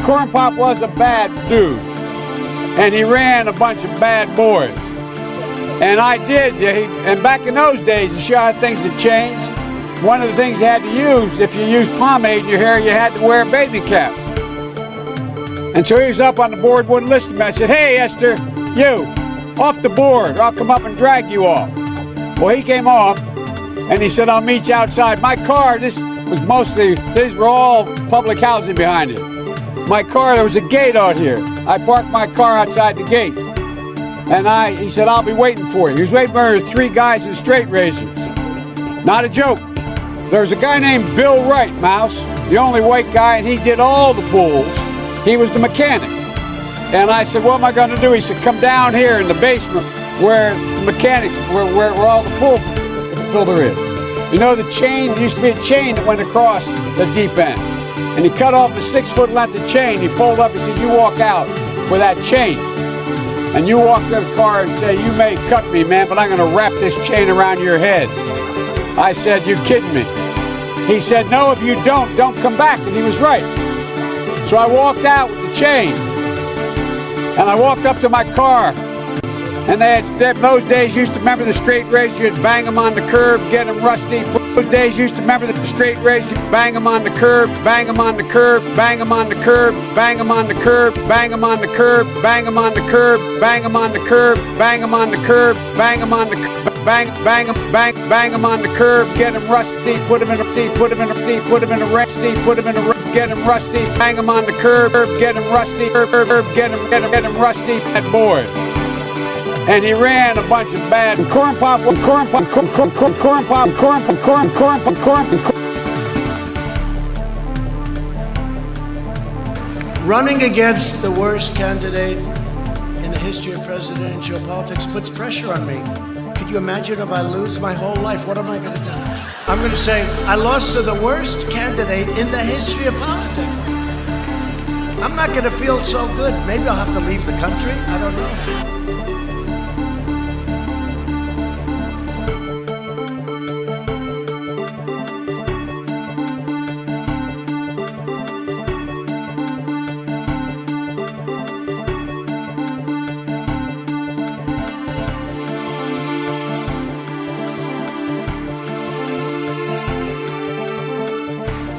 Corn Pop was a bad dude, and he ran a bunch of bad boys. And I did, and back in those days, to show how things had changed, one of the things you had to use, if you used pomade in your hair, you had to wear a bathing cap. And so he was up on the board, wouldn't listen to me. I said, "Hey, Esther, you, off the board, or I'll come up and drag you off." Well, he came off, and he said, "I'll meet you outside." My car, these were all public housing behind it. My car, there was a gate out here. I parked my car outside the gate. And he said, "I'll be waiting for you." He was waiting for 3 guys in straight razors. Not a joke. There's a guy named Bill Wright, Mouse, the only white guy, and he did all the pulls. He was the mechanic. And I said, "What am I going to do?" He said, "Come down here in the basement where the mechanics, where all the pull filter is. You know the chain, there used to be a chain that went across the deep end. And he cut off a 6-foot length of chain. He pulled up, he said, "You walk out with that chain. And you walk to the car and say, 'You may cut me, man, but I'm going to wrap this chain around your head.'" I said, "You kidding me?" He said, "No, if you don't come back." And he was right. So I walked out with the chain. And I walked up to my car. And those days used to remember the straight razor, you'd bang them on the curb, get them rusty. Those days used to remember the straight razor, bang them on the curb, bang them on the curb, bang them on the curb, bang them on the curb, bang them on the curb, bang them on the curb, bang them on the curb, bang them on the curb, bang them on the bang bang bang them on the curb, get them rusty, put them in a put them in a put them in a rusty, put them in a get them rusty, bang them on the curb, get them rusty, get them rusty, bad boys. And he ran a bunch of bad corn pop. Running against the worst candidate in the history of presidential politics puts pressure on me. Could you imagine if I lose my whole life? What am I going to do? I'm going to say, I lost to the worst candidate in the history of politics. I'm not going to feel so good. Maybe I'll have to leave the country. I don't know.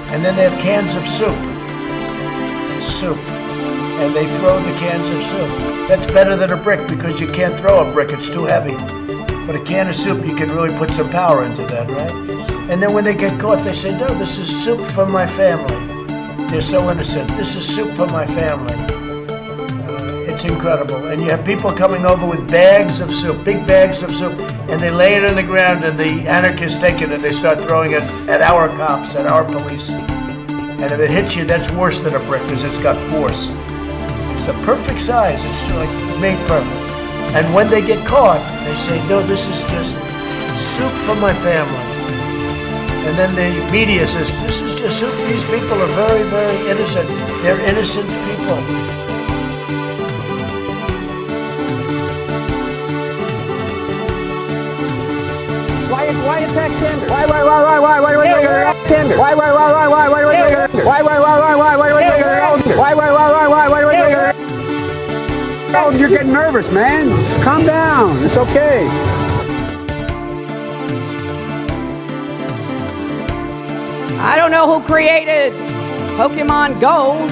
And then they have cans of soup. And they throw the cans of soup. That's better than a brick because you can't throw a brick, it's too heavy. But a can of soup, you can really put some power into that, right? And then when they get caught, they say, "No, this is soup for my family." They're so innocent. "This is soup for my family." It's incredible. And you have people coming over with bags of soup, big bags of soup, and they lay it on the ground, and the anarchists take it and they start throwing it at our cops, at our police. And if it hits you, that's worse than a brick because it's got force. It's the perfect size. It's like made perfect. And when they get caught, they say, "No, this is just soup for my family." And then the media says, "This is just soup. These people are very, very innocent. They're innocent people." Why attack Sanders? Why Sanders? Why Oh, you're getting nervous, man. Just calm down. It's okay. I don't know who created Pokemon Go,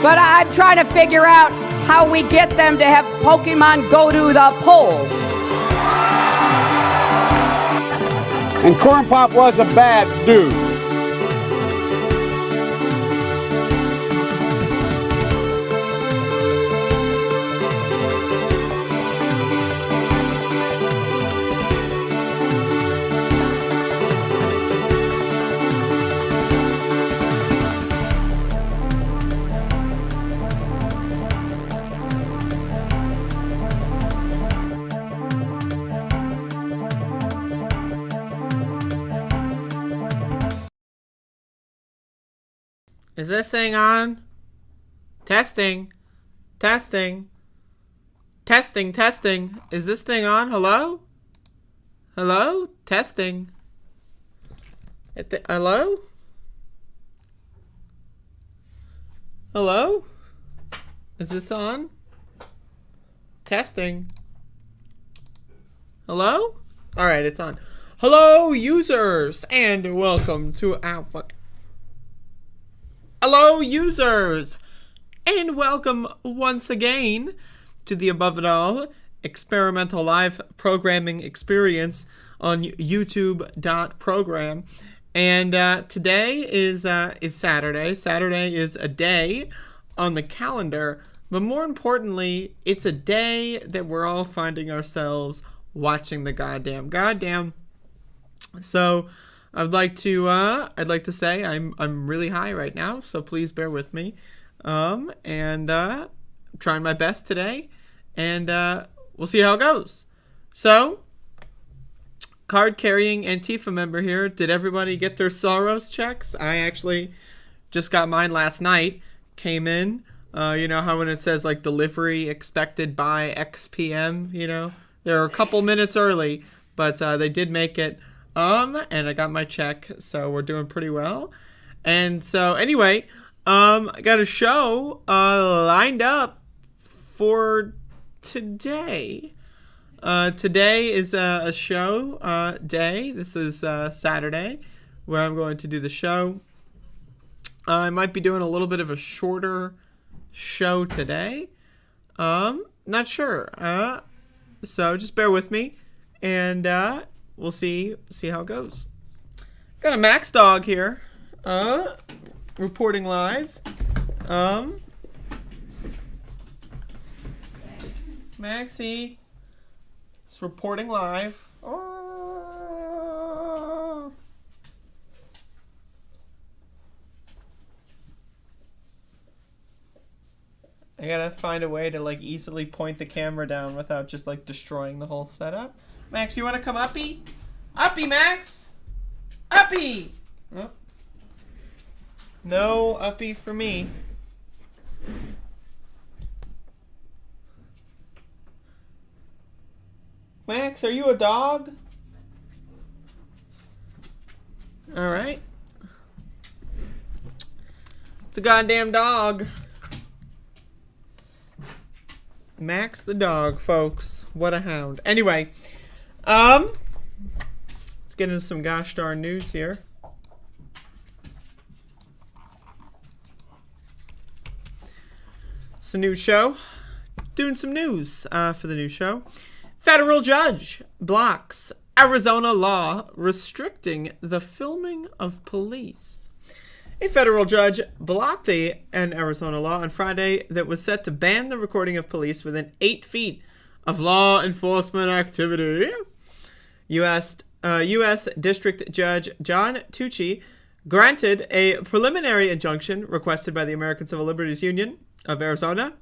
but I'm trying to figure out how we get them to have Pokemon go to the polls. And Corn Pop was a bad dude. Is this thing on? Testing. Testing. Testing, testing. Is this thing on? Hello? Hello? Testing. Hello? Hello? Is this on? Testing. Hello? Alright, it's on. Hello, users, and welcome to our Hello, users, and welcome once again to the Above It All experimental live programming experience on YouTube.program. And today is Saturday. Saturday is a day on the calendar, but more importantly, it's a day that we're all finding ourselves watching the goddamn. So I'd like to say I'm really high right now, so please bear with me. I'm trying my best today, and we'll see how it goes. So, card-carrying Antifa member here. Did everybody get their Soros checks? I actually just got mine last night. Came in. You know how when it says like delivery expected by X p.m. You know, they're a couple minutes early, but they did make it. And I got my check, so we're doing pretty well. And so anyway, I got a show lined up for today. Today is a show day. This is Saturday, where I'm going to do the show. I might be doing a little bit of a shorter show today. Not sure. So just bear with me, and we'll see how it goes. Got a Max dog here, reporting live. Maxie. It's reporting live. Oh. I gotta find a way to like easily point the camera down without just like destroying the whole setup. Max, you wanna come uppy? Uppy, Max! Uppy! Oh. No uppy for me. Max, are you a dog? Alright. It's a goddamn dog. Max the dog, folks. What a hound. Anyway, let's get into some gosh darn news here. It's a new show. Doing some news for the new show. Federal judge blocks Arizona law restricting the filming of police. A federal judge blocked an Arizona law on Friday that was set to ban the recording of police within 8 feet of law enforcement activity. U.S. District Judge John Tucci granted a preliminary injunction requested by the American Civil Liberties Union of Arizona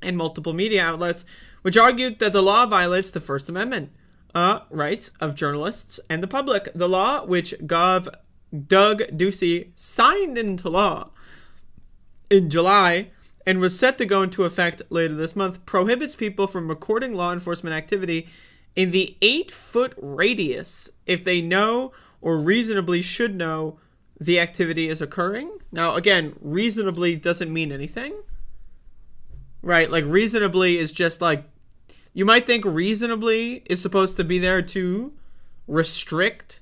and multiple media outlets, which argued that the law violates the First Amendment rights of journalists and the public. The law, which Doug Ducey signed into law in July and was set to go into effect later this month, prohibits people from recording law enforcement activity in the 8-foot radius if they know or reasonably should know the activity is occurring. Now, again, reasonably doesn't mean anything. Right, like reasonably is just like, you might think reasonably is supposed to be there to restrict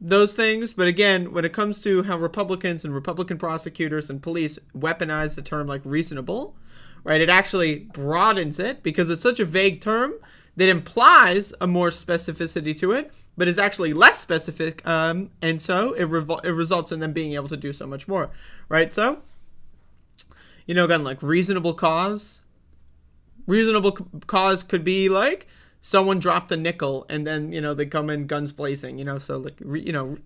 those things, but again, when it comes to how Republicans and Republican prosecutors and police weaponize the term like reasonable, right, it actually broadens it because it's such a vague term that implies a more specificity to it, but is actually less specific, and so it results in them being able to do so much more, right? So, you know, again, like reasonable cause. Reasonable cause could be like someone dropped a nickel and then, you know, they come in guns blazing, you know, so like, you know,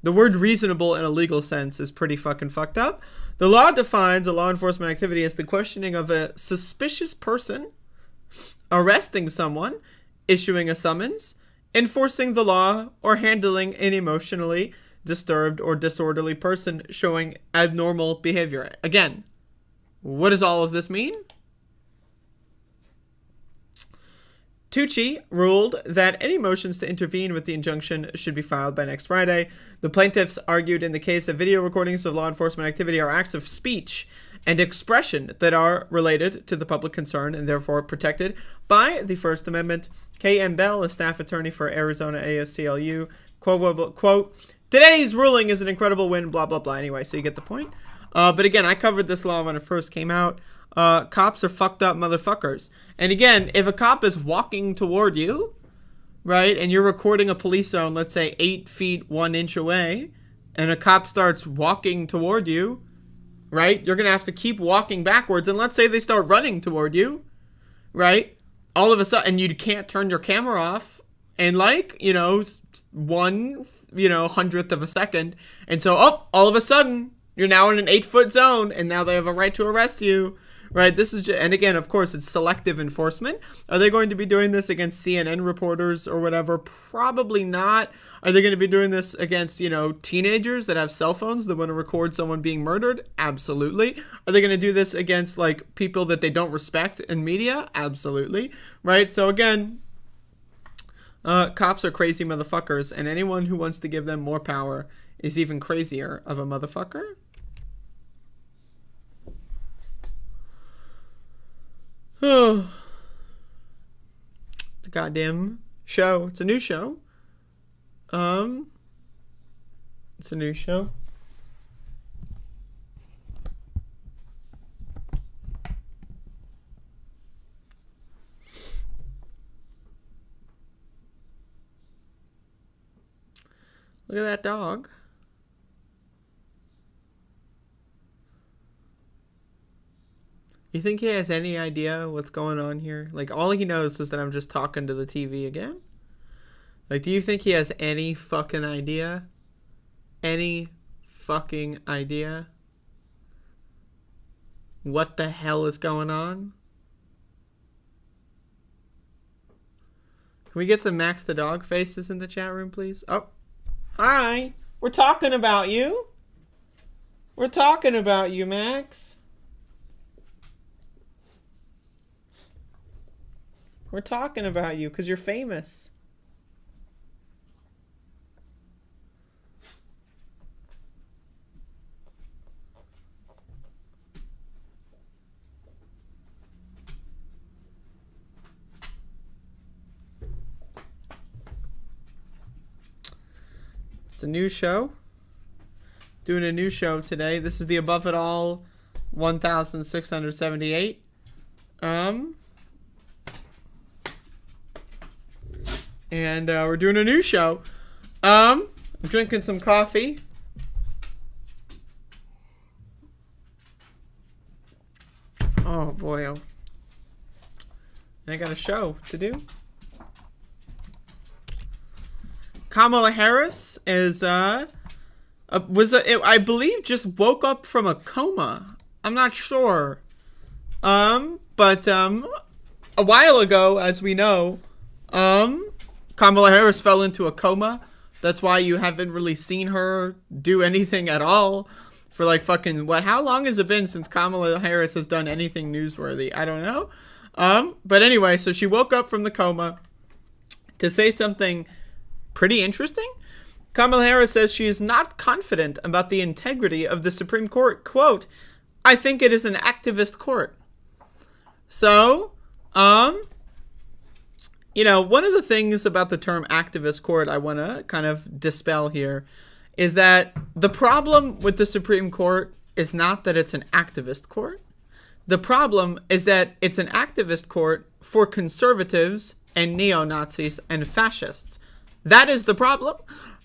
the word reasonable in a legal sense is pretty fucking fucked up. The law defines a law enforcement activity as the questioning of a suspicious person, arresting someone, issuing a summons, enforcing the law, or handling an emotionally disturbed or disorderly person showing abnormal behavior. Again, what does all of this mean? Tucci ruled that any motions to intervene with the injunction should be filed by next Friday. The plaintiffs argued in the case that video recordings of law enforcement activity are acts of speech and expression that are related to the public concern and therefore protected by the First Amendment. K.M. Bell, a staff attorney for Arizona ASCLU, quote, today's ruling is an incredible win, blah, blah, blah. Anyway, so you get the point. But again, I covered this law when it first came out. Cops are fucked up motherfuckers. And again, if a cop is walking toward you, right, and you're recording a police zone, let's say 8 feet 1 inch away, and a cop starts walking toward you, right, you're going to have to keep walking backwards. And let's say they start running toward you, right, all of a sudden, you can't turn your camera off in like, 1/100th of a second. And so, all of a sudden, you're now in an 8-foot zone, and now they have a right to arrest you. Right, this is and again, of course, it's selective enforcement. Are they going to be doing this against CNN reporters or whatever? Probably not. Are they going to be doing this against, teenagers that have cell phones that want to record someone being murdered? Absolutely. Are they going to do this against, like, people that they don't respect in media? Absolutely. Right, so again, cops are crazy motherfuckers, and anyone who wants to give them more power is even crazier of a motherfucker. Oh, it's a goddamn show. It's a new show. It's a new show. Look at that dog. You think he has any idea what's going on here? Like, all he knows is that I'm just talking to the TV again? Like, do you think he has any fucking idea? Any fucking idea? What the hell is going on? Can we get some Max the dog faces in the chat room, please? Oh, hi. We're talking about you. We're talking about you, Max. We're talking about you because you're famous. It's a new show. Doing a new show today. This is the Above It All 1678. And we're doing a new show. I'm drinking some coffee. Oh boy, oh. I got a show to do. Kamala Harris is I believe just woke up from a coma. I'm not sure. But a while ago, as we know, Kamala Harris fell into a coma. That's why you haven't really seen her do anything at all for like fucking how long has it been since Kamala Harris has done anything newsworthy? I don't know. But anyway, so she woke up from the coma to say something pretty interesting. Kamala Harris says she is not confident about the integrity of the Supreme Court. Quote, I think it is an activist court. So, one of the things about the term activist court I want to kind of dispel here is that the problem with the Supreme Court is not that it's an activist court. The problem is that it's an activist court for conservatives and neo-Nazis and fascists. That is the problem.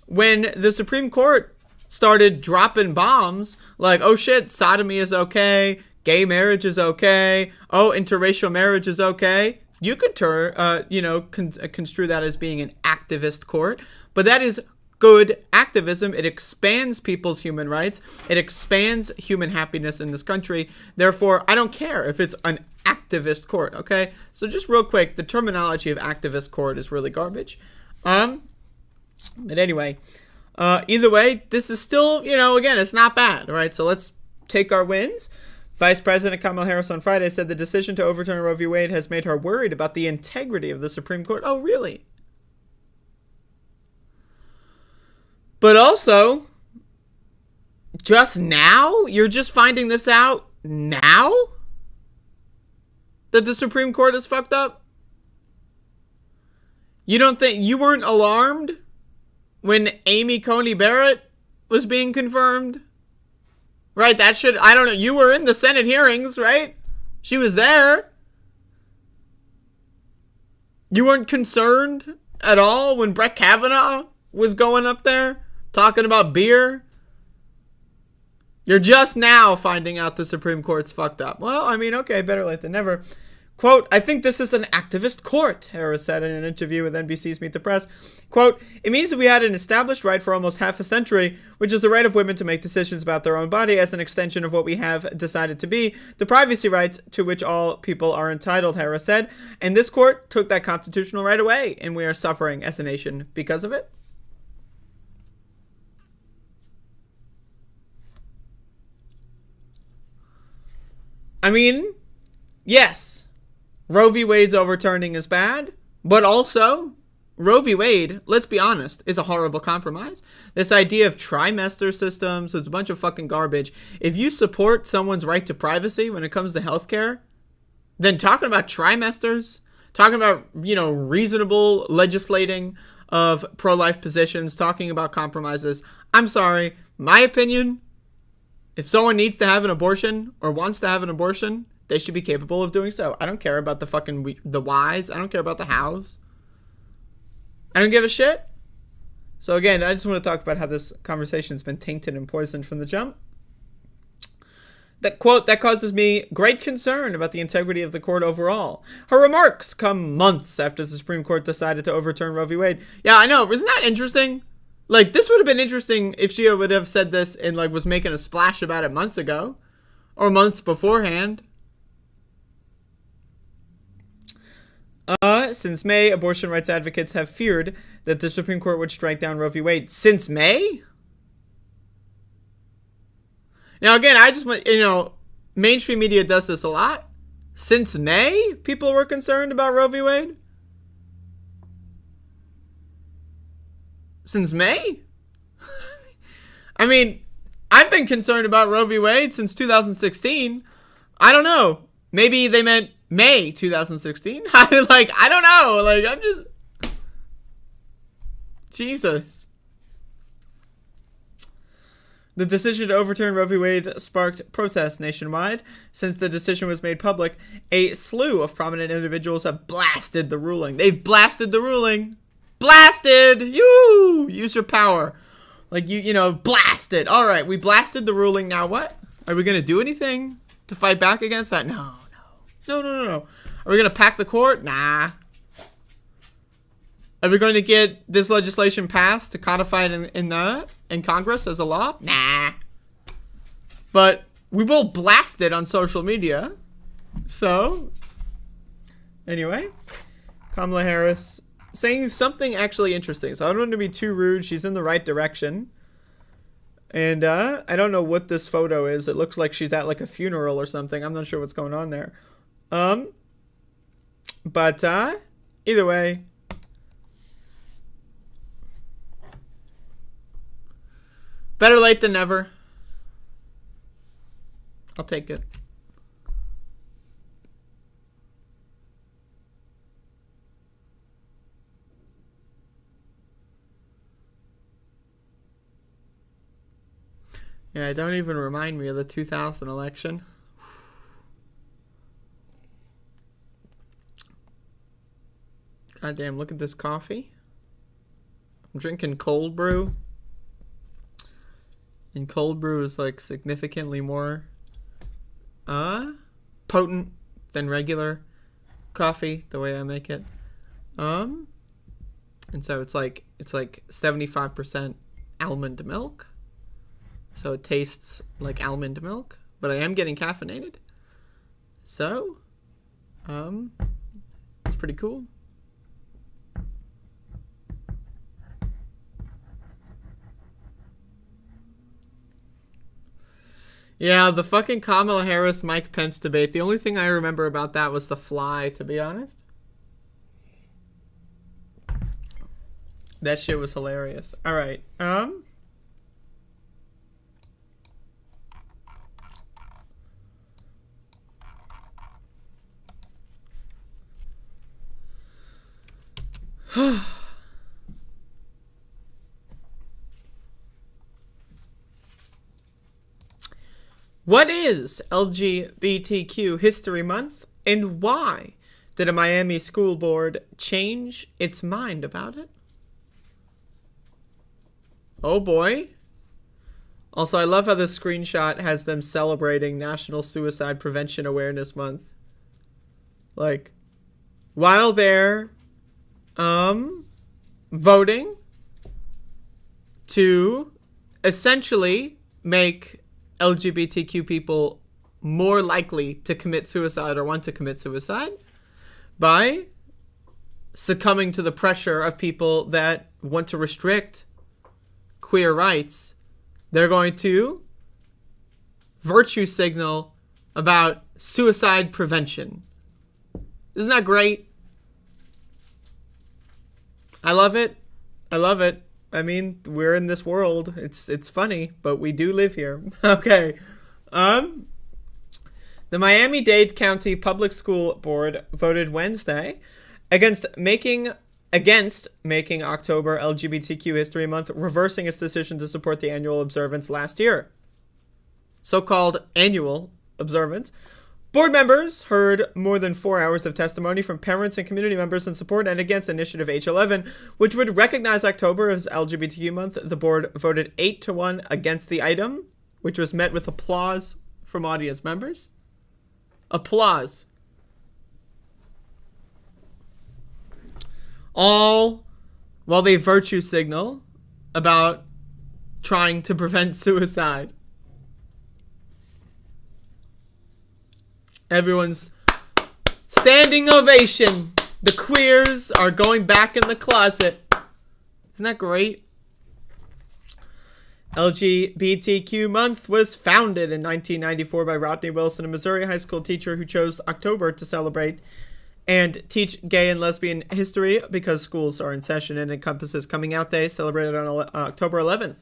When the Supreme Court started dropping bombs like, oh shit, sodomy is okay, gay marriage is okay, oh, interracial marriage is okay, you could construe that as being an activist court, but that is good activism. It expands people's human rights. It expands human happiness in this country. Therefore, I don't care if it's an activist court, okay? So just real quick, the terminology of activist court is really garbage. But anyway, either way, this is still, again, it's not bad, all right? So let's take our wins. Vice President Kamala Harris on Friday said the decision to overturn Roe v. Wade has made her worried about the integrity of the Supreme Court. Oh, really? But also, just now? You're just finding this out now? That the Supreme Court is fucked up? You don't think you weren't alarmed when Amy Coney Barrett was being confirmed? Right, that should, I don't know, you were in the Senate hearings, right? She was there. You weren't concerned at all when Brett Kavanaugh was going up there talking about beer? You're just now finding out the Supreme Court's fucked up. Well, I mean, okay, better late than never. Quote, I think this is an activist court, Harris said in an interview with NBC's Meet the Press. Quote, it means that we had an established right for almost half a century, which is the right of women to make decisions about their own body as an extension of what we have decided to be, the privacy rights to which all people are entitled, Harris said. And this court took that constitutional right away, and we are suffering as a nation because of it. I mean, yes. Roe v. Wade's overturning is bad, but also, Roe v. Wade, let's be honest, is a horrible compromise. This idea of trimester systems, it's a bunch of fucking garbage. If you support someone's right to privacy when it comes to healthcare, then talking about trimesters, talking about, reasonable legislating of pro-life positions, talking about compromises, I'm sorry, my opinion, if someone needs to have an abortion or wants to have an abortion, they should be capable of doing so. I don't care about the whys. I don't care about the hows. I don't give a shit. So again, I just want to talk about how this conversation's been tainted and poisoned from the jump. That quote, that causes me great concern about the integrity of the court overall. Her remarks come months after the Supreme Court decided to overturn Roe v. Wade. Yeah, I know. Isn't that interesting? Like, this would have been interesting if she would have said this and, was making a splash about it months ago. Or months beforehand. Since May, abortion rights advocates have feared that the Supreme Court would strike down Roe v. Wade. Since May? Now, again, I just want, mainstream media does this a lot. Since May, people were concerned about Roe v. Wade? Since May? I mean, I've been concerned about Roe v. Wade since 2016. I don't know. Maybe they meant May 2016. I don't know. I'm just... Jesus. The decision to overturn Roe v. Wade sparked protests nationwide. Since the decision was made public, a slew of prominent individuals have blasted the ruling. They've blasted the ruling. Blasted! You! Use your power. Blast it. All right, we blasted the ruling. Now what? Are we going to do anything to fight back against that? No. Are we going to pack the court? Nah. Are we going to get this legislation passed to codify it in Congress as a law? Nah. But we will blast it on social media. So, anyway, Kamala Harris saying something actually interesting. So I don't want to be too rude. She's in the right direction. And I don't know what this photo is. It looks like she's at a funeral or something. I'm not sure what's going on there. But either way, better late than never. I'll take it. Yeah, don't even remind me of the 2000 election. Goddamn, look at this coffee. I'm drinking cold brew. And cold brew is significantly more potent than regular coffee, the way I make it. And so it's 75% almond milk. So it tastes like almond milk, but I am getting caffeinated. So, it's pretty cool. Yeah, the fucking Kamala Harris Mike Pence debate. The only thing I remember about that was The Fly, to be honest. That shit was hilarious. All right. What is LGBTQ History Month, and why did a Miami school board change its mind about it? Oh boy. Also, I love how this screenshot has them celebrating National Suicide Prevention Awareness Month. Like, while they're voting to essentially make LGBTQ people more likely to commit suicide or want to commit suicide by succumbing to the pressure of people that want to restrict queer rights. They're going to virtue signal about suicide prevention. Isn't that great? I love it. I love it. I mean, we're in this world. It's funny, but we do live here. Okay. The Miami-Dade County Public School Board voted Wednesday against making October LGBTQ History Month, reversing its decision to support the annual observance last year. So-called annual observance. Board members heard more than 4 hours of testimony from parents and community members in support and against Initiative H11, which would recognize October as LGBTQ month. The board voted 8-1 against the item, which was met with applause from audience members. Applause. All while they virtue signal about trying to prevent suicide. Everyone's standing ovation. The queers are going back in the closet. Isn't that great? LGBTQ Month was founded in 1994 by Rodney Wilson, a Missouri high school teacher who chose October to celebrate and teach gay and lesbian history because schools are in session, and encompasses Coming Out Day, celebrated on October 11th.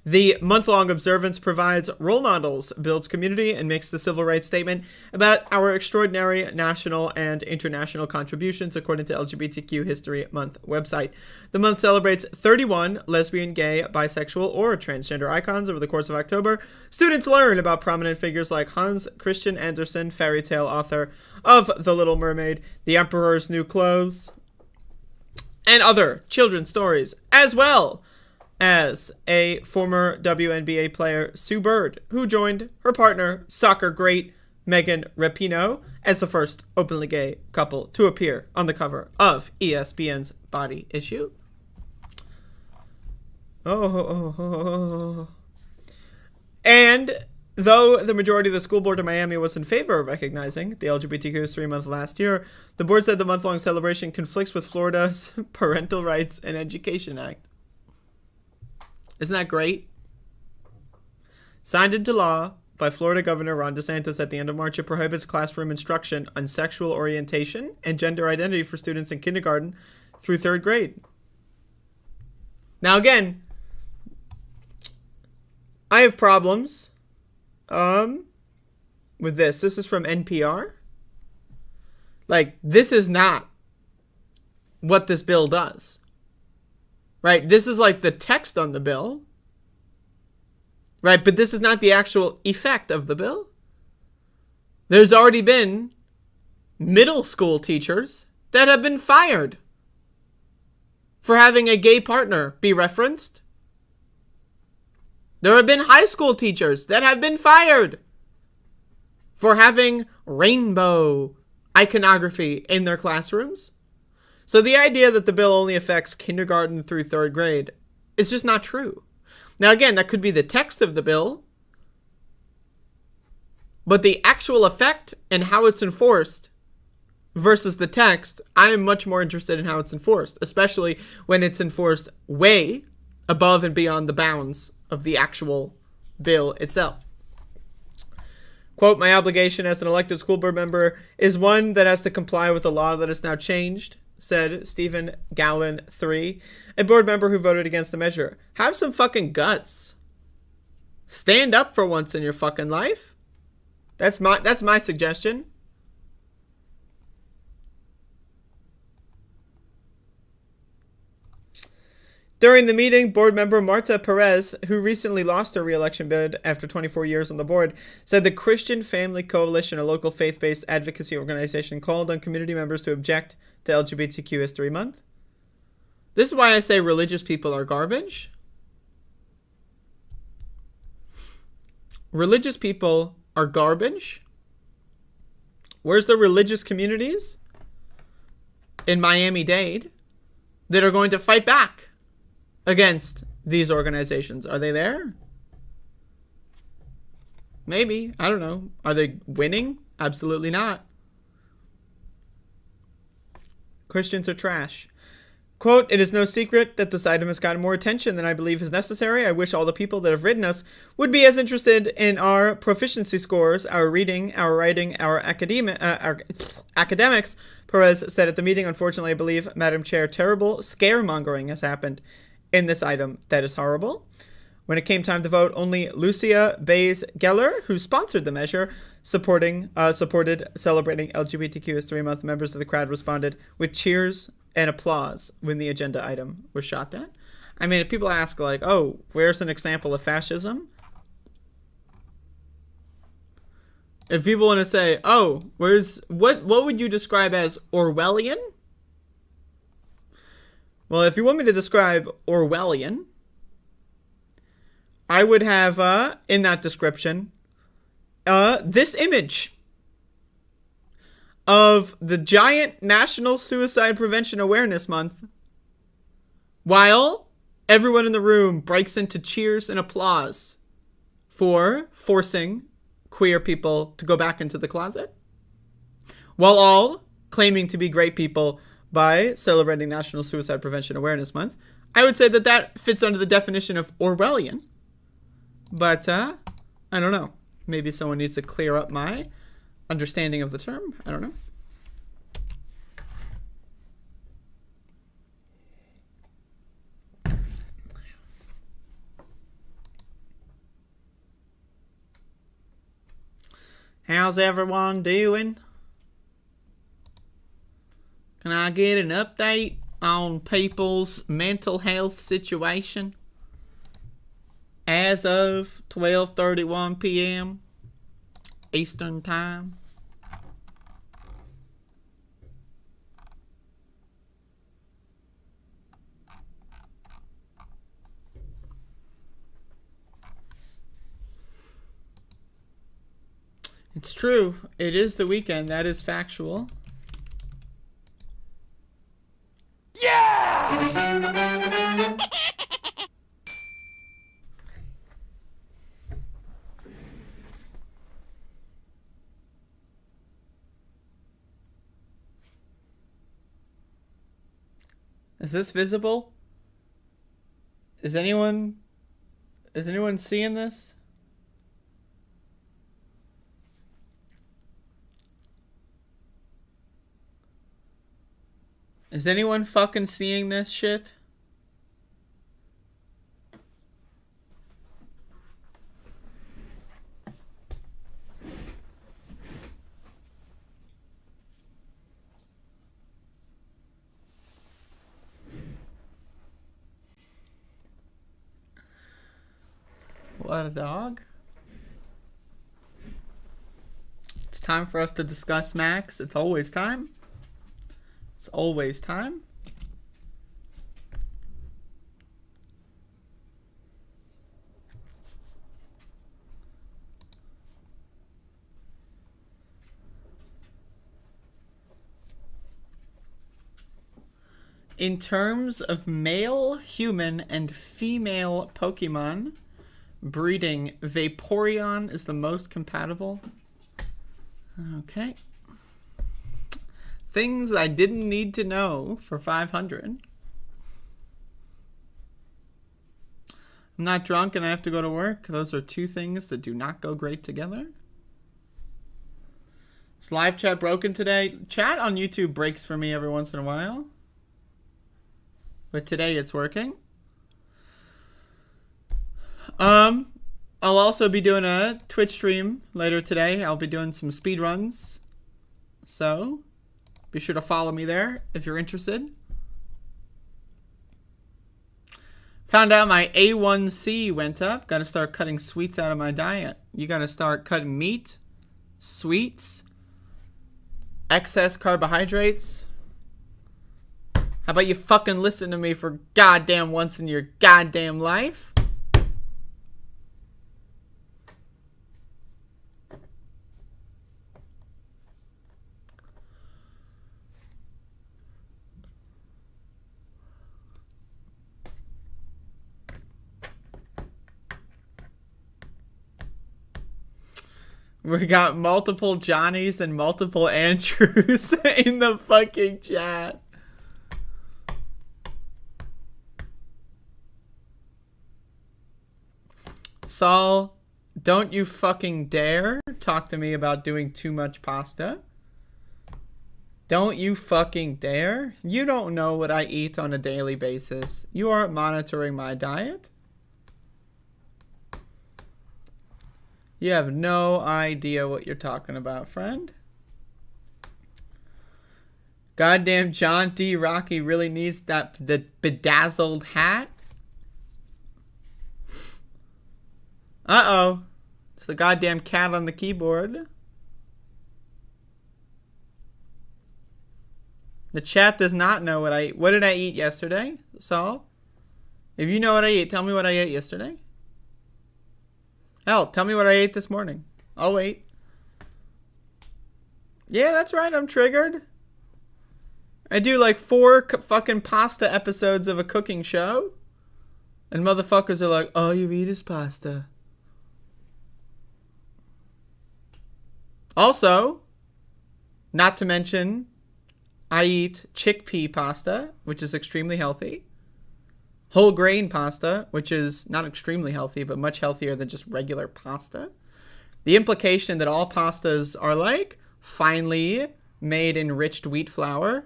The month-long observance provides role models, builds community, and makes the civil rights statement about our extraordinary national and international contributions, according to LGBTQ History Month website. The month celebrates 31 lesbian, gay, bisexual, or transgender icons over the course of October. Students learn about prominent figures like Hans Christian Andersen, fairy tale author of The Little Mermaid, The Emperor's New Clothes, and other children's stories, as well as a former WNBA player, Sue Bird, who joined her partner, soccer great Megan Rapinoe, as the first openly gay couple to appear on the cover of ESPN's Body Issue. And though the majority of the school board in Miami was in favor of recognizing the LGBTQ History Month last year, the board said the month-long celebration conflicts with Florida's Parental Rights and Education Act. Isn't that great? Signed into law by Florida Governor Ron DeSantis at the end of March, it prohibits classroom instruction on sexual orientation and gender identity for students in kindergarten through third grade. Now again, I have problems with this. This is from NPR. Like, this is not what this bill does. Right? This is like the text on the bill. Right? But this is not the actual effect of the bill. There's already been middle school teachers that have been fired for having a gay partner be referenced. There have been high school teachers that have been fired for having rainbow iconography in their classrooms. So the idea that the bill only affects kindergarten through third grade is just not true. Now again, that could be the text of the bill, but the actual effect and how it's enforced versus the text, I am much more interested in how it's enforced, especially when it's enforced way above and beyond the bounds of the actual bill itself. Quote, my obligation as an elected school board member is one that has to comply with the law that is now changed, said Stephen Gowland III, a board member who voted against the measure. Have some fucking guts. Stand up for once in your fucking life. That's my suggestion. During the meeting, board member Marta Perez, who recently lost her re-election bid after 24 years on the board, said the Christian Family Coalition, a local faith-based advocacy organization, called on community members to object to LGBTQ History Month. This is why I say religious people are garbage. Religious people are garbage. Where's the religious communities in Miami-Dade that are going to fight back against these organizations? Are they there? Maybe. I don't know. Are they winning? Absolutely not. Christians are trash. Quote, it is no secret that this item has gotten more attention than I believe is necessary. I wish all the people that have written us would be as interested in our proficiency scores, our reading, our writing, our academics, Perez said at the meeting. Unfortunately, I believe, Madam Chair, terrible scaremongering has happened in this item. That is horrible. When it came time to vote, only Lucia Bays Geller, who sponsored the measure, supported celebrating LGBTQ History Month. Members of the crowd responded with cheers and applause when the agenda item was shot at. I mean, if people ask, like, oh, where's an example of fascism? If people want to say, oh, what would you describe as Orwellian? Well, if you want me to describe Orwellian, I would have, in that description, this image of the giant National Suicide Prevention Awareness Month, while everyone in the room breaks into cheers and applause for forcing queer people to go back into the closet, while all claiming to be great people by celebrating National Suicide Prevention Awareness Month. I would say that that fits under the definition of Orwellian. But, I don't know. Maybe someone needs to clear up my understanding of the term. I don't know. How's everyone doing? Can I get an update on people's mental health situation as of 12:31 p.m. Eastern Time? It's true. It is the weekend. That is factual. Yeah! Is this visible? Is anyone seeing this? Is anyone fucking seeing this shit? What a dog. It's time for us to discuss Max. It's always time. It's always time. In terms of male human and female Pokemon breeding, Vaporeon is the most compatible. Okay. Things I didn't need to know for 500. I'm not drunk and I have to go to work. Those are two things that do not go great together. Is live chat broken today? Chat on YouTube breaks for me every once in a while. But today it's working. I'll also be doing a Twitch stream later today. I'll be doing some speed runs. So, be sure to follow me there if you're interested. Found out my A1C went up. Gotta start cutting sweets out of my diet. You gotta start cutting meat, sweets, excess carbohydrates. How about you fucking listen to me for goddamn once in your goddamn life? We got multiple Johnnies and multiple Andrews in the fucking chat. Saul, don't you fucking dare talk to me about doing too much pasta. Don't you fucking dare. You don't know what I eat on a daily basis. You aren't monitoring my diet. You have no idea what you're talking about, friend. Goddamn John D. Rocky really needs the bedazzled hat. Uh-oh. It's the goddamn cat on the keyboard. The chat does not know what I ate. What did I eat yesterday, Saul? If you know what I ate, tell me what I ate yesterday. Hell, tell me what I ate this morning. I'll wait. Yeah, that's right. I'm triggered. I do like 4 fucking pasta episodes of a cooking show. And motherfuckers are like, all you eat is pasta. Also, not to mention, I eat chickpea pasta, which is extremely healthy. Whole grain pasta, which is not extremely healthy, but much healthier than just regular pasta. The implication that all pastas are like finely made enriched wheat flour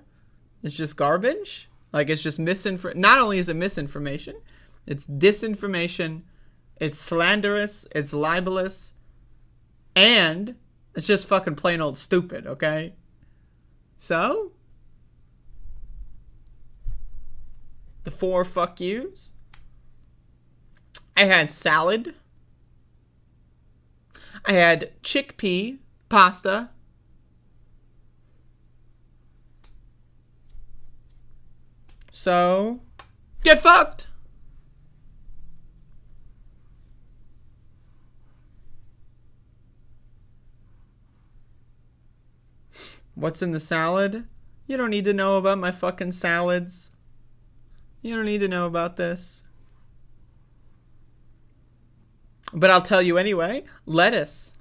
is just garbage. Like it's just misinformation. Not only is it misinformation, it's disinformation, it's slanderous, it's libelous, and it's just fucking plain old stupid, okay? So, the 4 fuck yous. I had salad. I had chickpea pasta. So, get fucked. What's in the salad? You don't need to know about my fucking salads. You don't need to know about this. But I'll tell you anyway. Lettuce.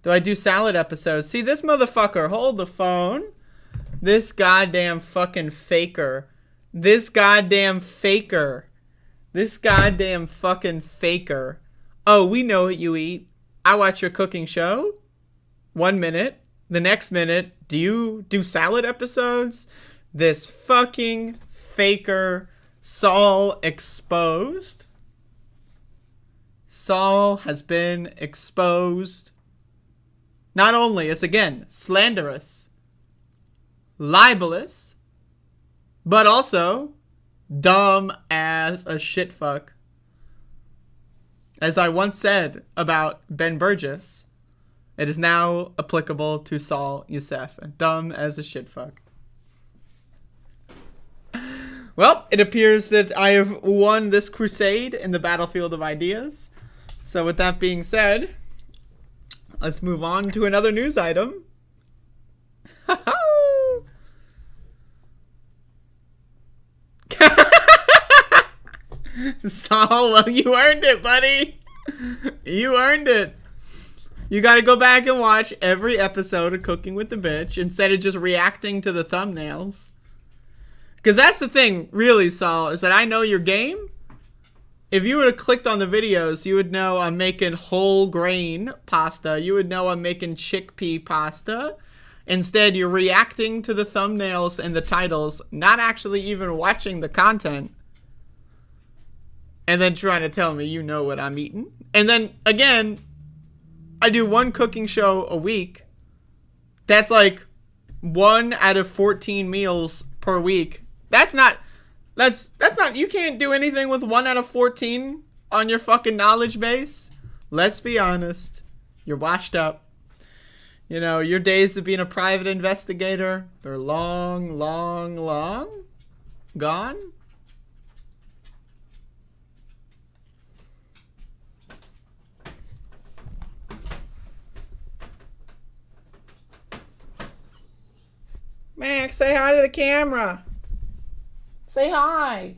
Do I do salad episodes? See, this motherfucker. Hold the phone. This goddamn fucking faker. This goddamn faker. This goddamn fucking faker. Oh, we know what you eat. I watch your cooking show. 1 minute. The next minute, do you do salad episodes? This fucking faker. Saul exposed. Saul has been exposed. Not only is, again, slanderous, libelous, but also dumb as a shitfuck. As I once said about Ben Burgess, it is now applicable to Saul Youssef. Dumb as a shitfuck. Well, it appears that I have won this crusade in the battlefield of ideas. So with that being said, let's move on to another news item. Saul, well, you earned it, buddy. You earned it. You gotta go back and watch every episode of Cooking with the Bitch instead of just reacting to the thumbnails. Because that's the thing, really, Saul, is that I know your game, If you would have clicked on the videos, you would know I'm making whole grain pasta. You would know I'm making chickpea pasta. Instead, you're reacting to the thumbnails and the titles, not actually even watching the content. And then trying to tell me you know what I'm eating. And then, again, I do one cooking show a week. That's like 1 out of 14 meals per week. That's not, you can't do anything with 1 out of 14 on your fucking knowledge base. Let's be honest. You're washed up. You know, your days of being a private investigator, they're long, long, long gone. Max, say hi to the camera. Say hi.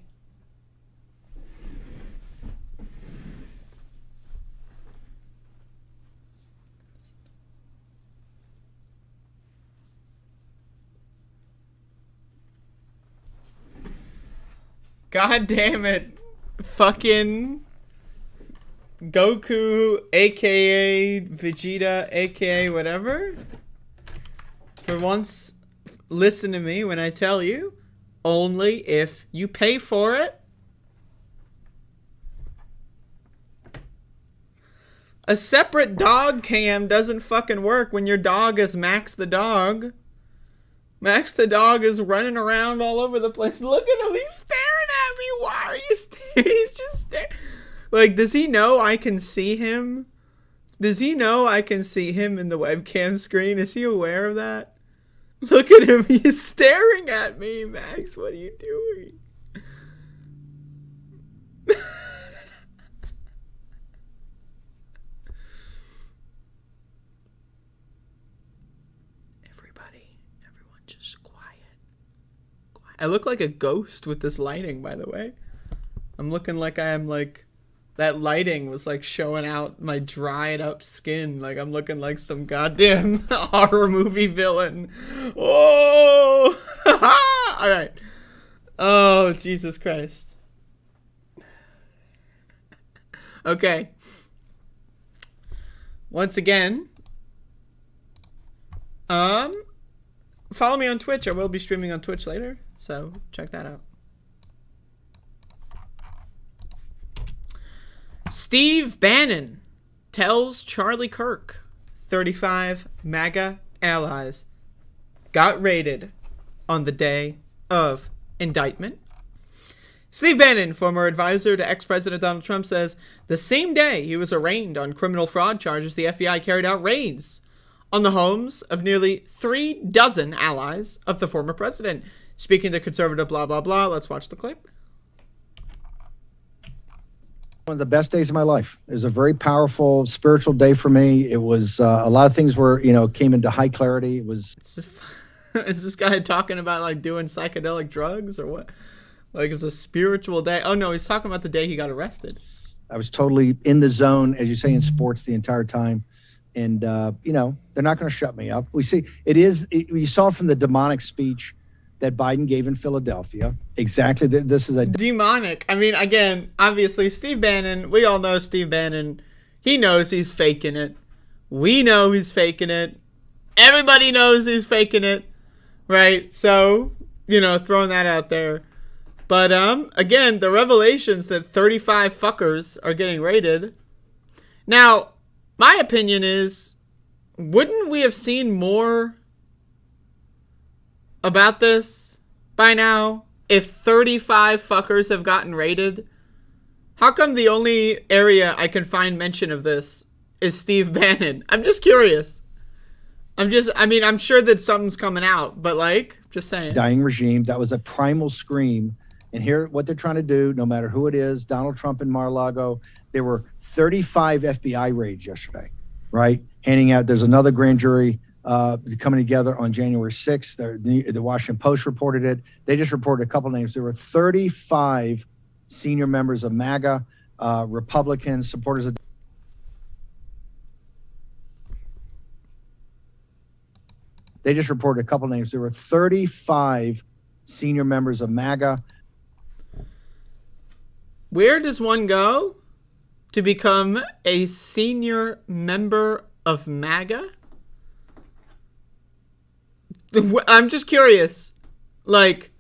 God damn it. Fucking Goku, aka Vegeta, aka whatever. For once, listen to me when I tell you, only if you pay for it. A separate dog cam doesn't fucking work when your dog is Max the dog. Max the dog is running around all over the place. Look at him, he's staring at me. Why are you staring? He's just staring. Like, does he know I can see him? Does he know I can see him in the webcam screen? Is he aware of that? Look at him, he's staring at me. Max, what are you doing? Everyone just quiet. I look like a ghost with this lighting, by the way. I'm looking like I am like, that lighting was like showing out my dried up skin. Like I'm looking like some goddamn horror movie villain. Oh! All right. Oh, Jesus Christ. Okay. Once again, follow me on Twitch. I will be streaming on Twitch later, so check that out. Steve Bannon tells Charlie Kirk 35 MAGA allies got raided on the day of indictment. Steve Bannon, former advisor to ex-President Donald Trump, says the same day he was arraigned on criminal fraud charges, the FBI carried out raids on the homes of nearly 36 allies of the former president. Speaking to conservative blah, blah, blah. Let's watch the clip. One of the best days of my life. It was a very powerful spiritual day for me. It was a lot of things were, came into high clarity. It was. Is this guy talking about like doing psychedelic drugs or what? Like it's a spiritual day. Oh no, he's talking about the day he got arrested. I was totally in the zone, as you say, in sports the entire time. And, they're not going to shut me up. We see you saw from the demonic speech that Biden gave in Philadelphia. Exactly. This is a demonic. I mean, again, obviously Steve Bannon, we all know Steve Bannon. He knows he's faking it. We know he's faking it. Everybody knows he's faking it. Right? So, throwing that out there. But, again, the revelations that 35 fuckers are getting raided. Now, my opinion is, wouldn't we have seen more about this by now if 35 fuckers have gotten raided? How come the only area I can find mention of this is Steve Bannon? I'm just curious. I'm sure that something's coming out, but just saying. Dying regime. That was a primal scream. And here, what they're trying to do, no matter who it is, Donald Trump in Mar-a-Lago, there were 35 FBI raids yesterday, right? Handing out, there's another grand jury coming together on January 6th. The Washington Post reported it. They just reported a couple names. There were 35 senior members of MAGA, Republicans, supporters of. They just reported a couple names. There were 35 senior members of MAGA. Where does one go to become a senior member of MAGA? I'm just curious. Like,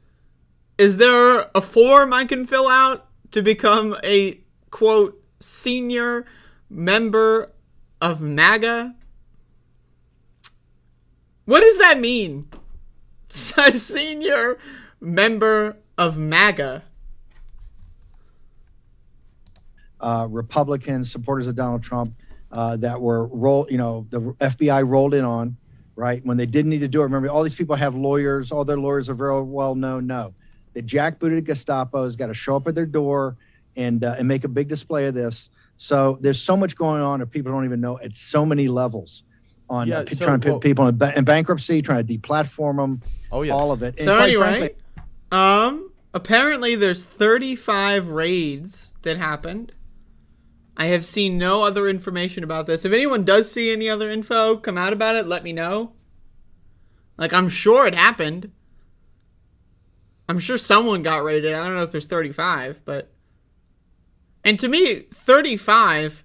is there a form I can fill out to become a, quote, senior member of MAGA? What does that mean? A senior member of MAGA. Republicans, supporters of Donald Trump, that were the FBI rolled in on, right? When they didn't need to do it. Remember, all these people have lawyers. All their lawyers are very well known. No, the jackbooted Gestapo has got to show up at their door and make a big display of this. So there's so much going on that people don't even know at so many levels on trying to put people in bankruptcy, trying to deplatform them, all of it. And so anyway, apparently there's 35 raids that happened. I have seen no other information about this. If anyone does see any other info come out about it, let me know. Like, I'm sure it happened. I'm sure someone got raided. I don't know if there's 35, but... And to me, 35...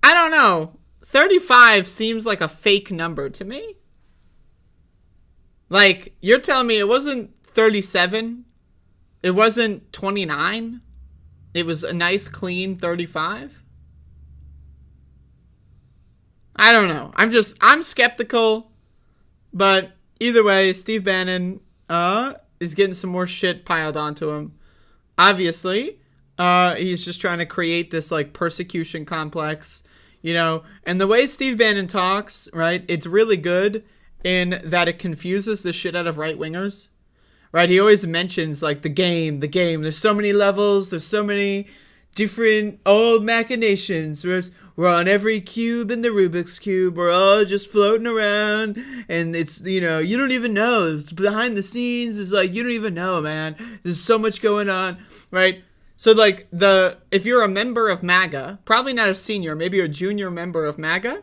I don't know. 35 seems like a fake number to me. Like, you're telling me it wasn't 37? It wasn't 29? It was a nice, clean 35? I don't know. I'm skeptical. But either way, Steve Bannon is getting some more shit piled onto him. Obviously, he's just trying to create this, like, persecution complex, you know. And the way Steve Bannon talks, right, it's really good in that it confuses the shit out of right-wingers. Right, he always mentions, like, the game. There's so many levels. There's so many different old machinations. We're on every cube in the Rubik's Cube. We're all just floating around. And it's, you know, you don't even know. It's behind the scenes. It's like, you don't even know, man. There's so much going on, right? So, like, if you're a member of MAGA, probably not a senior, maybe a junior member of MAGA,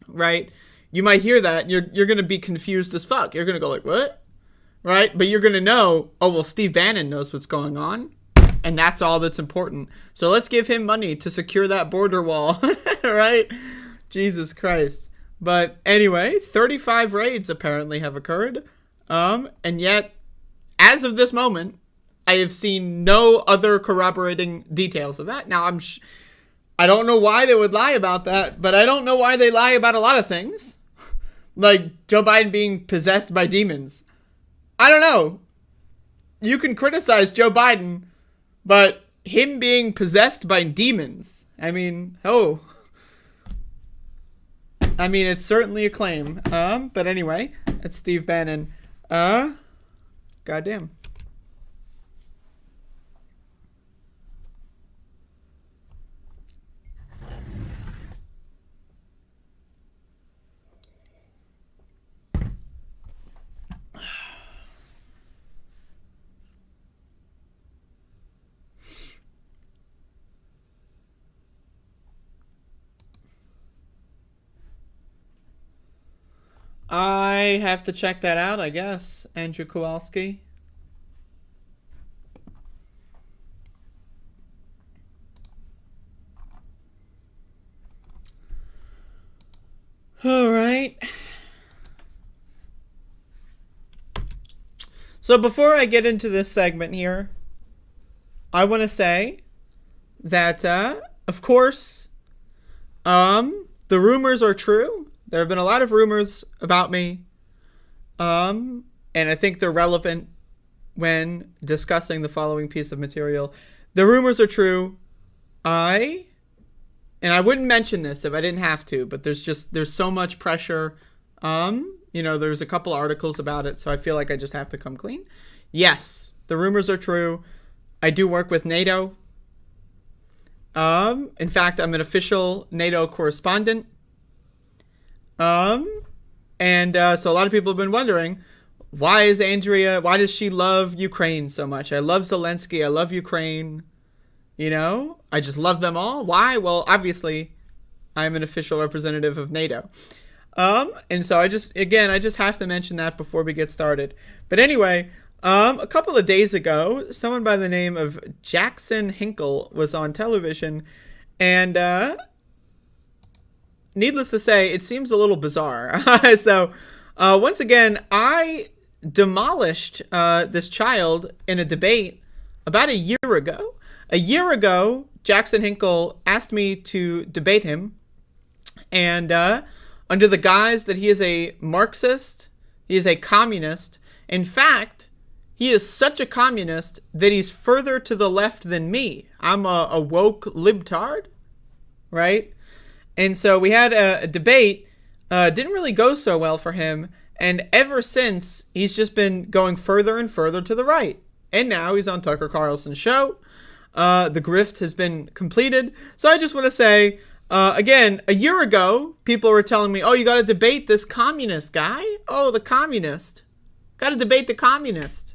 right? You might hear that. You're going to be confused as fuck. You're going to go like, what? Right? But you're going to know, oh, well, Steve Bannon knows what's going on. And that's all that's important. So let's give him money to secure that border wall. Right? Jesus Christ. But anyway, 35 raids apparently have occurred. And yet, as of this moment, I have seen no other corroborating details of that. Now, I don't know why they would lie about that, but I don't know why they lie about a lot of things. Like Joe Biden being possessed by demons. I don't know. You can criticize Joe Biden, but him being possessed by demons, I mean, it's certainly a claim. But anyway, it's Steve Bannon. Goddamn. I have to check that out, I guess. Andrew Kowalski. All right. So before I get into this segment here, I want to say that, of course, the rumors are true. There have been a lot of rumors about me, and I think they're relevant when discussing the following piece of material. The rumors are true. And I wouldn't mention this if I didn't have to, but there's so much pressure. There's a couple articles about it, so I feel like I just have to come clean. Yes, the rumors are true. I do work with NATO. In fact, I'm an official NATO correspondent. So a lot of people have been wondering, why does she love Ukraine so much? I love Zelensky. I love Ukraine. I just love them all. Why? Well, obviously, I'm an official representative of NATO. And so I just have to mention that before we get started. But anyway, A couple of days ago, someone by the name of Jackson Hinkle was on television, and needless to say, it seems a little bizarre. So, once again, I demolished this child in a debate about a year ago. A year ago, Jackson Hinkle asked me to debate him, and under the guise that he is a Marxist, he is a communist. In fact, he is such a communist that he's further to the left than me. I'm a woke libtard, right? And so we had a debate. Didn't really go so well for him. And ever since, he's just been going further and further to the right. And now he's on Tucker Carlson's show. The grift has been completed. So I just want to say, again, a year ago, people were telling me, oh, you got to debate this communist guy. Oh, the communist. Got to debate the communist.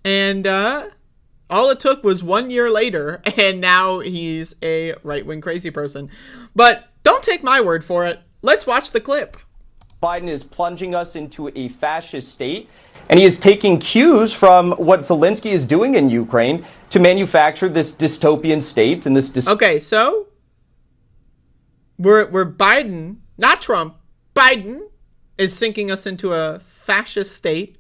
And all it took was 1 year later, and now he's a right-wing crazy person. But don't take my word for it. Let's watch the clip. Biden is plunging us into a fascist state, and he is taking cues from what Zelensky is doing in Ukraine to manufacture this dystopian state and this. Okay, so we're Biden, not Trump. Biden is sinking us into a fascist state.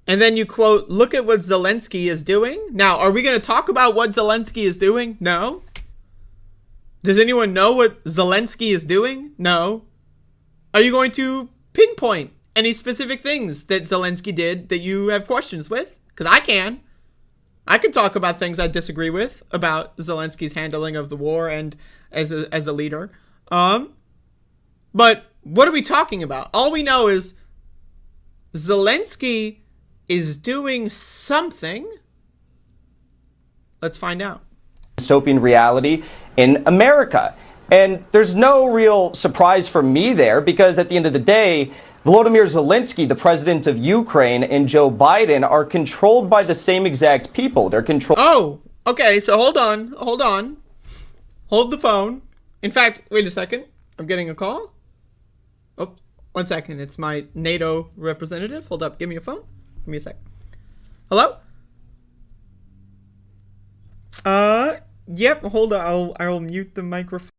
And then you quote, look at what Zelensky is doing. Now, are we going to talk about what Zelensky is doing? No. Does anyone know what Zelensky is doing? No. Are you going to pinpoint any specific things that Zelensky did that you have questions with? Because I can. I can talk about things I disagree with about Zelensky's handling of the war and as a leader. But what are we talking about? All we know is Zelensky is doing something. Let's find out. Dystopian reality in America. And there's no real surprise for me there, because at the end of the day, Volodymyr Zelensky, the president of Ukraine, and Joe Biden are controlled by the same exact people. They're controlled. Oh, okay. So hold on. Hold the phone. In fact, wait a second. I'm getting a call. Oh, 1 second. It's my NATO representative. Hold up. Give me a phone. Give me a sec. Hello? Yep. Hold on. I'll mute the microphone.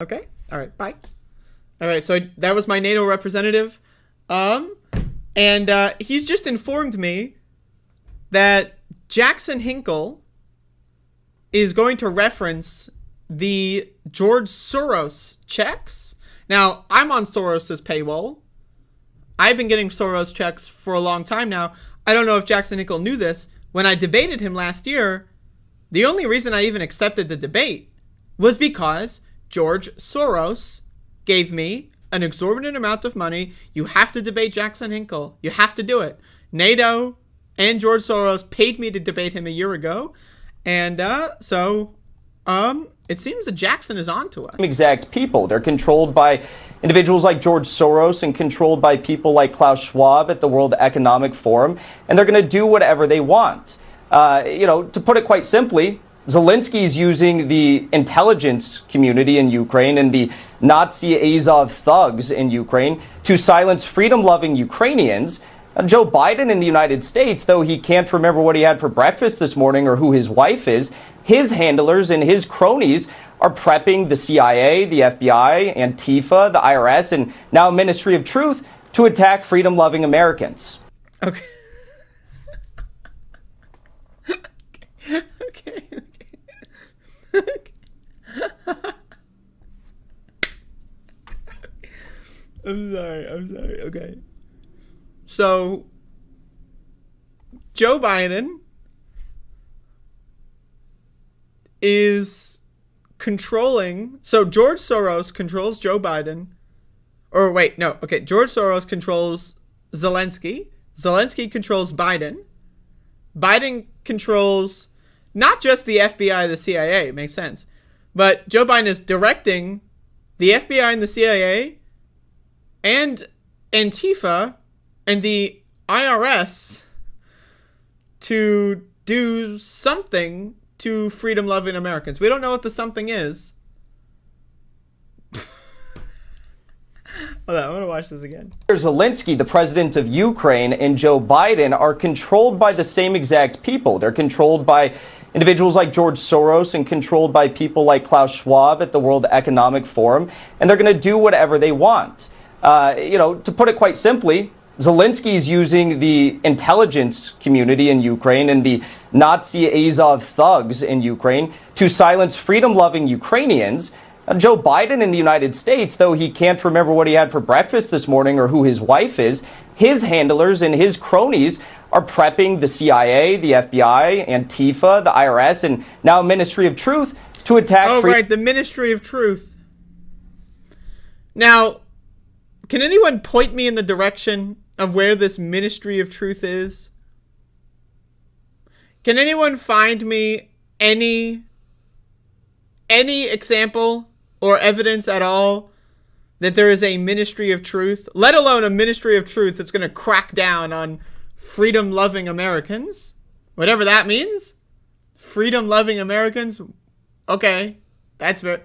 Okay. All right. Bye. All right. So that was my NATO representative. And he's just informed me that Jackson Hinkle is going to reference the George Soros checks. Now, I'm on Soros's paywall. I've been getting Soros checks for a long time now. I don't know if Jackson Hinkle knew this. When I debated him last year, the only reason I even accepted the debate was because George Soros gave me an exorbitant amount of money. You have to debate Jackson Hinkle. You have to do it. NATO and George Soros paid me to debate him a year ago. And so it seems that Jackson is on to us. Exact people. They're controlled by individuals like George Soros and controlled by people like Klaus Schwab at the World Economic Forum. And they're going to do whatever they want. To put it quite simply, Zelensky is using the intelligence community in Ukraine and the Nazi Azov thugs in Ukraine to silence freedom-loving Ukrainians. Joe Biden in the United States, though he can't remember what he had for breakfast this morning or who his wife is, his handlers and his cronies are prepping the CIA, the FBI, Antifa, the IRS, and now Ministry of Truth to attack freedom-loving Americans. Okay. I'm sorry. Okay. So, Joe Biden is controlling. So, George Soros controls Joe Biden. Or wait, no. Okay. George Soros controls Zelensky. Zelensky controls Biden. Biden controls not just the FBI, the CIA. It makes sense. But Joe Biden is directing the FBI and the CIA and Antifa and the IRS to do something to freedom-loving Americans. We don't know what the something is. Hold on, I want to watch this again. Zelensky, the president of Ukraine, and Joe Biden are controlled by the same exact people. They're controlled by individuals like George Soros and controlled by people like Klaus Schwab at the World Economic Forum. And they're going to do whatever they want. To put it quite simply, Zelensky is using the intelligence community in Ukraine and the Nazi Azov thugs in Ukraine to silence freedom-loving Ukrainians. Joe Biden in the United States, though he can't remember what he had for breakfast this morning or who his wife is, his handlers and his cronies are prepping the CIA, the FBI, Antifa, the IRS, and now Ministry of Truth to attack... Oh, right, the Ministry of Truth. Now, can anyone point me in the direction of where this Ministry of Truth is? Can anyone find me any example or evidence at all that there is a Ministry of Truth, let alone a Ministry of Truth that's going to crack down on freedom-loving Americans? Whatever that means. Freedom-loving Americans? Okay. That's very...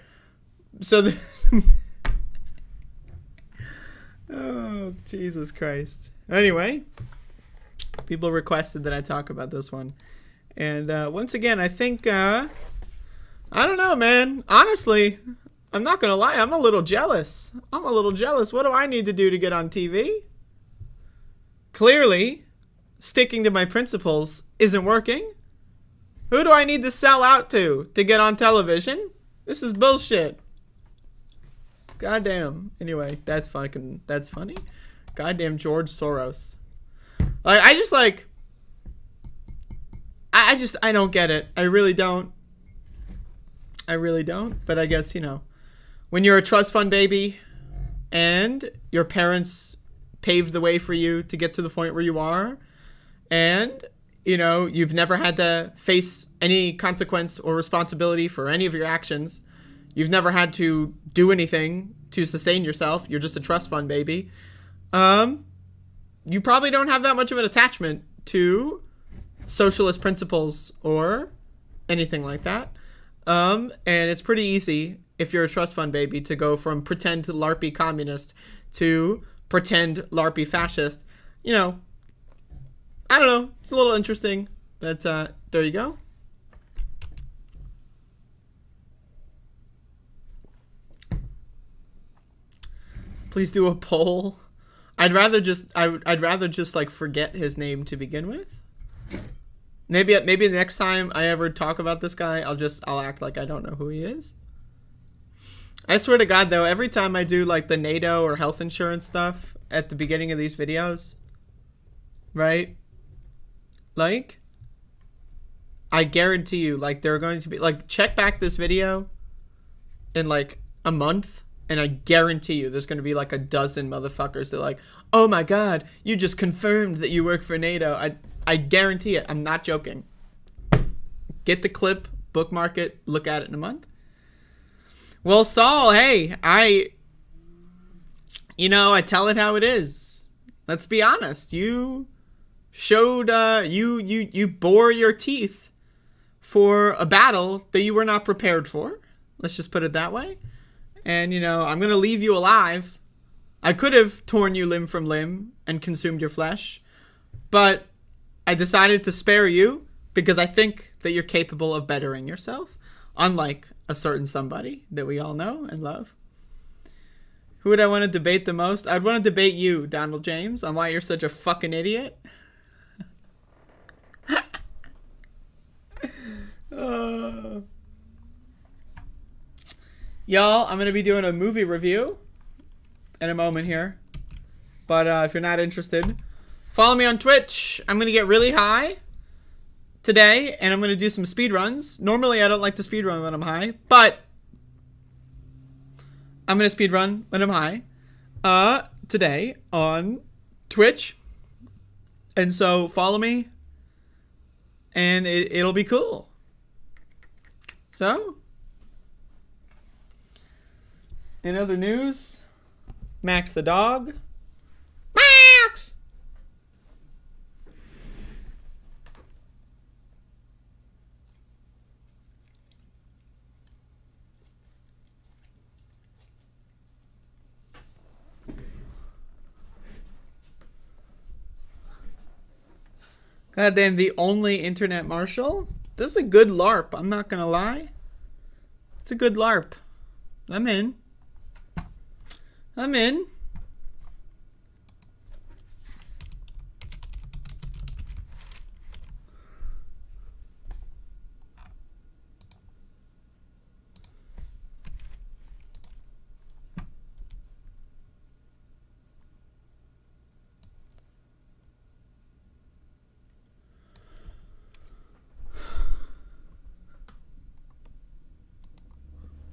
So oh, Jesus Christ. Anyway, people requested that I talk about this one. And once again, I think... I don't know, man. Honestly, I'm not going to lie. I'm a little jealous. What do I need to do to get on TV? Clearly, sticking to my principles isn't working. Who do I need to sell out to get on television? This is bullshit. Goddamn. Anyway, that's funny. Goddamn George Soros. I don't get it. I really don't. But I guess, when you're a trust fund baby and your parents paved the way for you to get to the point where you are, and, you've never had to face any consequence or responsibility for any of your actions. You've never had to do anything to sustain yourself. You're just a trust fund baby. You probably don't have that much of an attachment to socialist principles or anything like that. And it's pretty easy, if you're a trust fund baby, to go from pretend LARPy communist to pretend LARPy fascist. I don't know. It's a little interesting, but there you go. Please do a poll. I'd rather just like forget his name to begin with. Maybe the next time I ever talk about this guy, I'll act like I don't know who he is. I swear to God, though, every time I do like the NATO or health insurance stuff at the beginning of these videos, right? Like, I guarantee you, like, they're going to be like, check back this video in like a month, and I guarantee you there's going to be like a dozen motherfuckers that are like, oh my God, you just confirmed that you work for NATO. I guarantee it. I'm not joking. Get the clip, bookmark it, look at it in a month. Well, Saul, hey, I tell it how it is. Let's be honest. You showed, you bore your teeth for a battle that you were not prepared for. Let's just put it that way. And, I'm going to leave you alive. I could have torn you limb from limb and consumed your flesh, but I decided to spare you because I think that you're capable of bettering yourself, unlike a certain somebody that we all know and love. Who would I want to debate the most? I'd want to debate you, Donald James, on why you're such a fucking idiot. Y'all, I'm going to be doing a movie review in a moment here. But if you're not interested, follow me on Twitch. I'm going to get really high today, and I'm going to do some speed runs. Normally, I don't like to speed run when I'm high, but I'm going to speed run when I'm high today on Twitch. And so follow me, and it'll be cool. So, In other news, Max the dog. Max! Goddamn, the only internet marshal? This is a good LARP, I'm not gonna lie. It's a good LARP. I'm in. I'm in.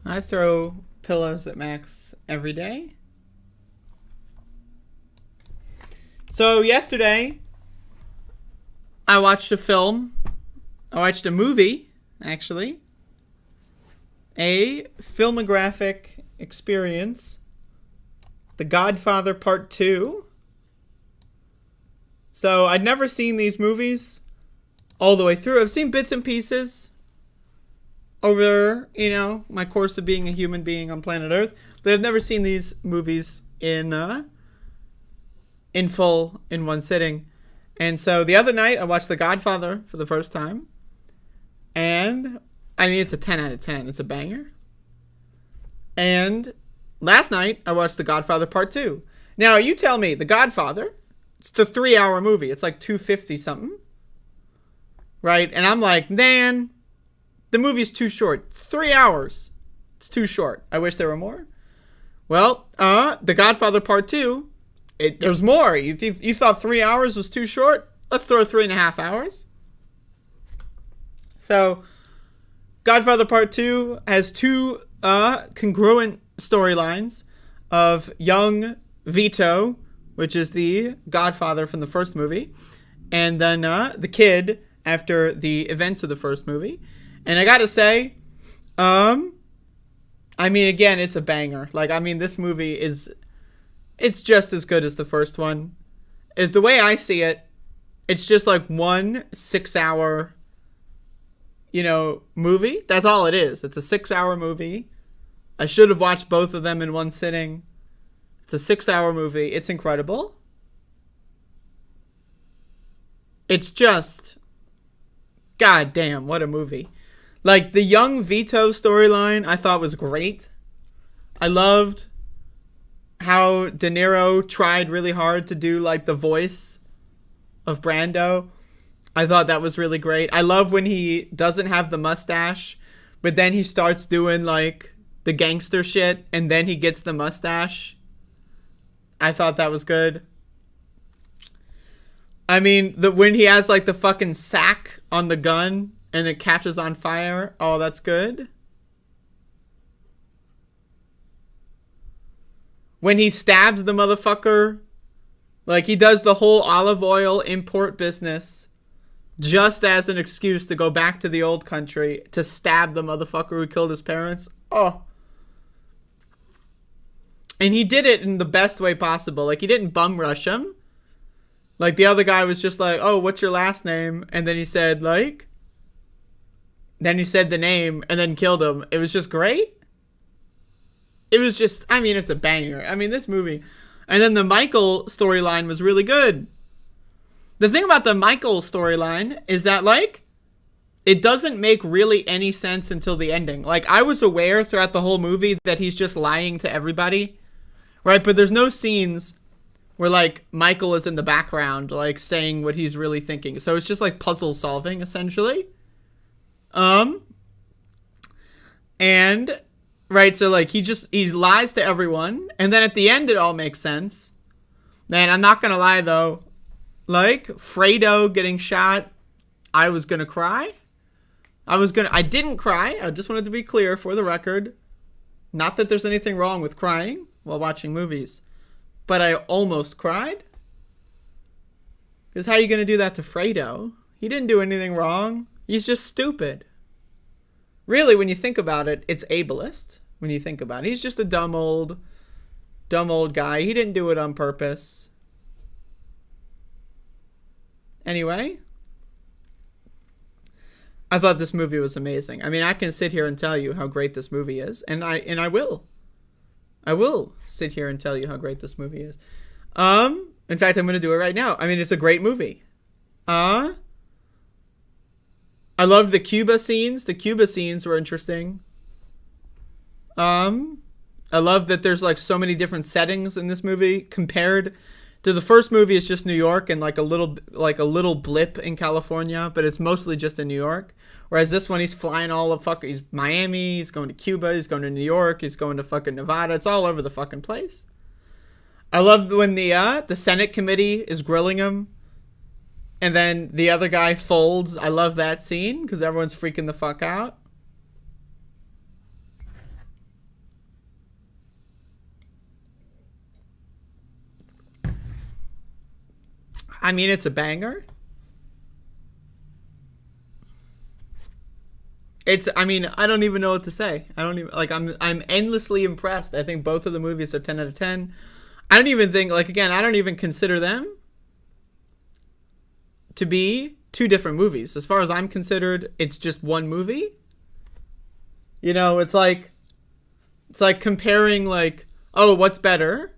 I throw pillows at Max every day. So yesterday, I watched a film. I watched a movie, actually. A filmographic experience. The Godfather Part 2. So I'd never seen these movies all the way through. I've seen bits and pieces over, my course of being a human being on planet Earth. But I've never seen these movies in full, in one sitting. And so the other night, I watched The Godfather for the first time. And, it's a 10 out of 10. It's a banger. And last night, I watched The Godfather Part 2. Now, you tell me, The Godfather, it's a 3-hour movie. It's like 250 something. Right? And I'm like, man, the movie's too short. 3 hours. It's too short. I wish there were more. Well, The Godfather Part 2, there's more. You thought 3 hours was too short? Let's throw 3.5 hours. So, Godfather Part 2 has two congruent storylines of young Vito, which is the Godfather from the first movie, and then the kid after the events of the first movie. And I gotta say, again, it's a banger. This movie it's just as good as the first one. Is the way I see it, it's just like one 6-hour, movie. That's all it is. It's a 6-hour movie. I should have watched both of them in one sitting. It's a 6-hour movie. It's incredible. It's just, god damn, what a movie. Like, the young Vito storyline I thought was great. I loved how De Niro tried really hard to do, the voice of Brando. I thought that was really great. I love when he doesn't have the mustache, but then he starts doing, the gangster shit, and then he gets the mustache. I thought that was good. When he has, the fucking sack on the gun, and it catches on fire. Oh, that's good. When he stabs the motherfucker, he does the whole olive oil import business just as an excuse to go back to the old country to stab the motherfucker who killed his parents. Oh. And he did it in the best way possible. He didn't bum rush him. The other guy was just like, oh, what's your last name? And then he said, then he said the name and then killed him. It was just great. It was just, it's a banger. This movie. And then the Michael storyline was really good. The thing about the Michael storyline is that, it doesn't make really any sense until the ending. I was aware throughout the whole movie that he's just lying to everybody. Right? But there's no scenes where, Michael is in the background, saying what he's really thinking. So it's just, puzzle solving, essentially. And right, so he lies to everyone, and then at the end it all makes sense. Man, I'm not gonna lie though, Fredo getting shot, I was gonna cry. I didn't cry. I just wanted to be clear for the record. Not that there's anything wrong with crying while watching movies, but I almost cried. Because how are you gonna do that to Fredo? He didn't do anything wrong. He's just stupid. Really, when you think about it, it's ableist. when you think about it. He's just a dumb old guy. He didn't do it on purpose. Anyway, I thought this movie was amazing. I mean, I can sit here and tell you how great this movie is, and I will. I will sit here and tell you how great this movie is. In fact, I'm going to do it right now. I mean, it's a great movie. I loved the Cuba scenes. The Cuba scenes were interesting. I love that there's like so many different settings in this movie compared to the first movie. It's just New York and like a little blip in California, but it's mostly just in New York. Whereas this one, he's flying all of he's Miami, he's going to Cuba, he's going to New York, he's going to fucking Nevada. It's all over the fucking place. I love when the Senate committee is grilling him, and then the other guy folds. I love that scene because everyone's freaking the fuck out. I mean, it's a banger. I mean, I don't even know what to say. I'm endlessly impressed. I think both of the movies are 10 out of 10. I don't even think, I don't even consider them to be two different movies. As far as I'm considered, it's just one movie. You know, it's like comparing, what's better?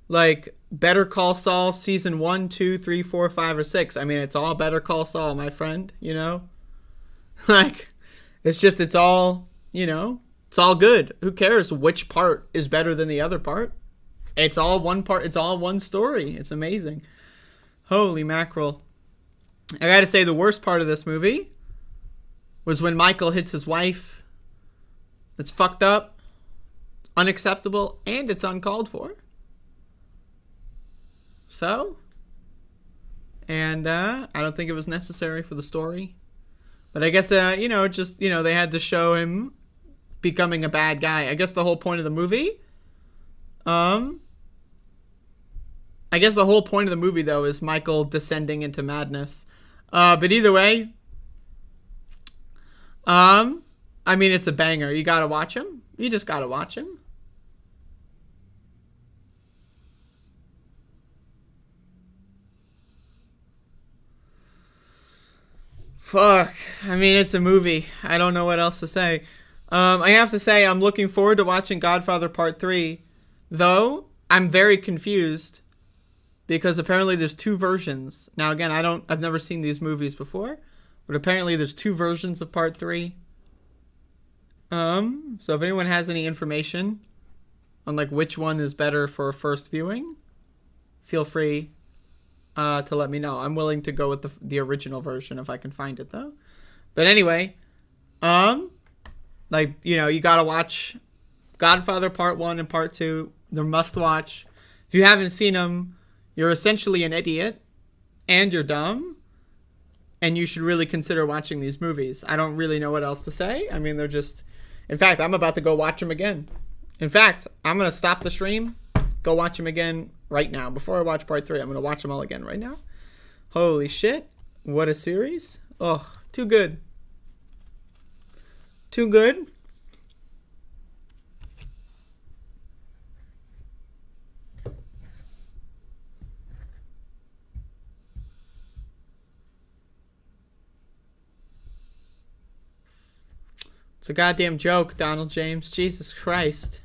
Like, Better Call Saul season 1, 2, 3, 4, 5, or 6. I mean, it's all Better Call Saul, my friend, you know? It's all, it's all good. Who cares which part is better than the other part? It's all one part. It's all one story. It's amazing. Holy mackerel. I gotta say, the worst part of this movie was when Michael hits his wife. It's fucked up, unacceptable, and it's uncalled for. So, and I don't think it was necessary for the story. But I guess, they had to show him becoming a bad guy. I guess the whole point of the movie, though, is Michael descending into madness. But either way, I mean, it's a banger. You gotta watch him. You just gotta watch him. Fuck. I mean, it's a movie. I don't know what else to say. I have to say, I'm looking forward to watching Godfather Part 3. Though, I'm very confused. Because apparently there's two versions. Now, again, I've never seen these movies before. But apparently there's two versions of Part 3. So if anyone has any information on, which one is better for a first viewing, feel free to let me know. I'm willing to go with the original version if I can find it, though. But anyway, you gotta watch Godfather Part 1 and Part 2. They're must watch. If you haven't seen them, you're essentially an idiot, and you're dumb, and you should really consider watching these movies. I don't really know what else to say. I mean, they're just... In fact, I'm about to go watch them again. In fact, I'm going to stop the stream, go watch them again right now. Before I watch Part 3, I'm going to watch them all again right now. Holy shit. What a series. Oh, too good. Too good. It's a goddamn joke, Donald James. Jesus Christ.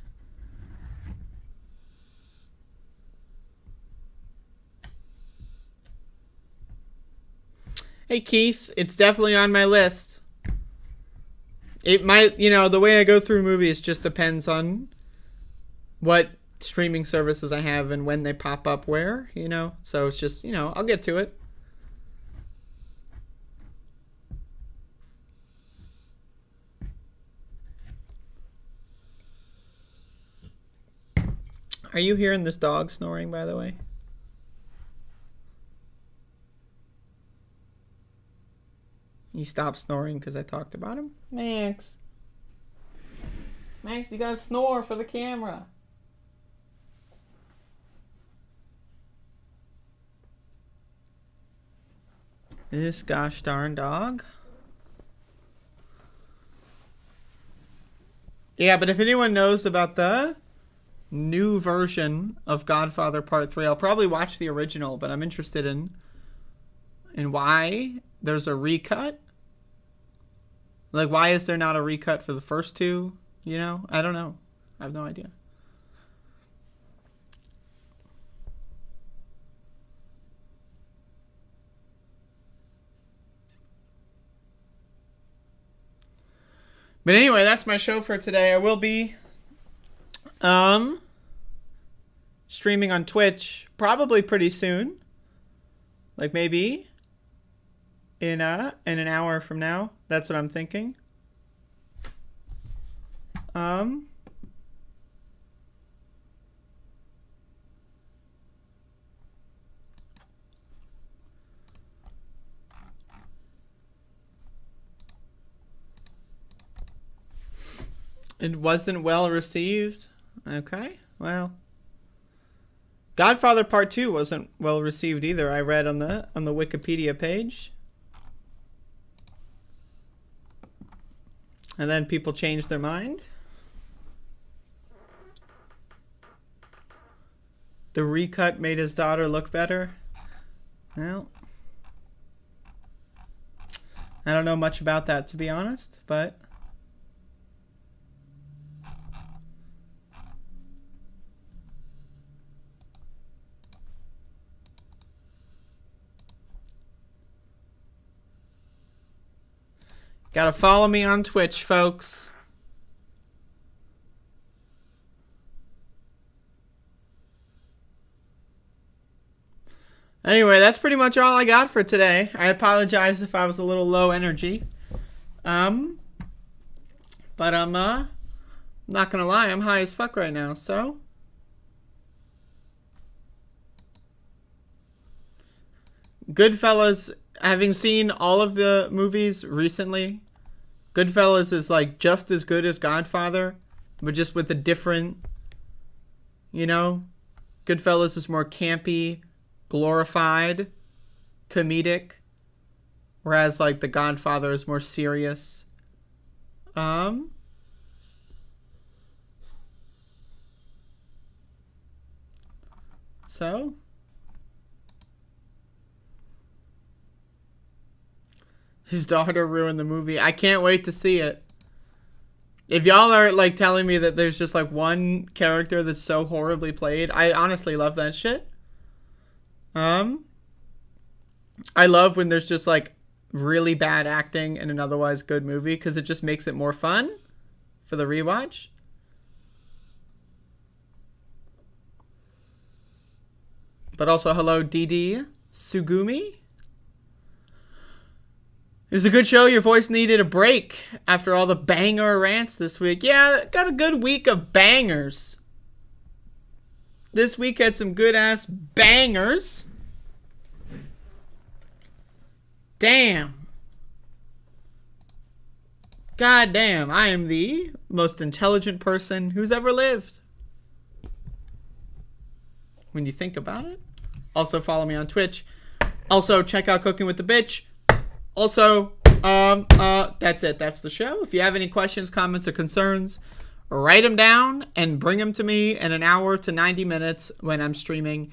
Hey, Keith. It's definitely on my list. It might, the way I go through movies just depends on what streaming services I have and when they pop up where, So it's just, I'll get to it. Are you hearing this dog snoring, by the way? He stopped snoring because I talked about him? Max, you gotta snore for the camera. This gosh darn dog. Yeah, but if anyone knows about the new version of Godfather Part 3, I'll probably watch the original, but I'm interested in why there's a recut. Like, why is there not a recut for the first two? You know? I don't know. I have no idea. But anyway, that's my show for today. I will be streaming on Twitch probably pretty soon. Like maybe in an hour from now. That's what I'm thinking. It wasn't well received. Okay, well, Godfather Part 2 wasn't well received either. I read on the Wikipedia page. And then people changed their mind. The recut made his daughter look better. Well, I don't know much about that, to be honest, but gotta follow me on Twitch, folks. Anyway, that's pretty much all I got for today. I apologize if I was a little low energy. But I'm not gonna lie, I'm high as fuck right now, so Goodfellas, having seen all of the movies recently, Goodfellas is like just as good as Godfather, but just with a different, you know, Goodfellas is more campy, glorified, comedic, whereas like The Godfather is more serious. So his daughter ruined the movie. I can't wait to see it. If y'all are like telling me that there's just like one character that's so horribly played, I honestly love that shit. I love when there's just like really bad acting in an otherwise good movie because it just makes it more fun for the rewatch. But also, hello, Didi Sugumi. It was a good show. Your voice needed a break after all the banger rants this week. Yeah, got a good week of bangers. This week had some good-ass bangers. Damn. God damn, I am the most intelligent person who's ever lived. When you think about it. Also, follow me on Twitch. Also, check out Cooking with the Bitch. Also, that's it. That's the show. If you have any questions, comments, or concerns, write them down and bring them to me in an hour to 90 minutes when I'm streaming,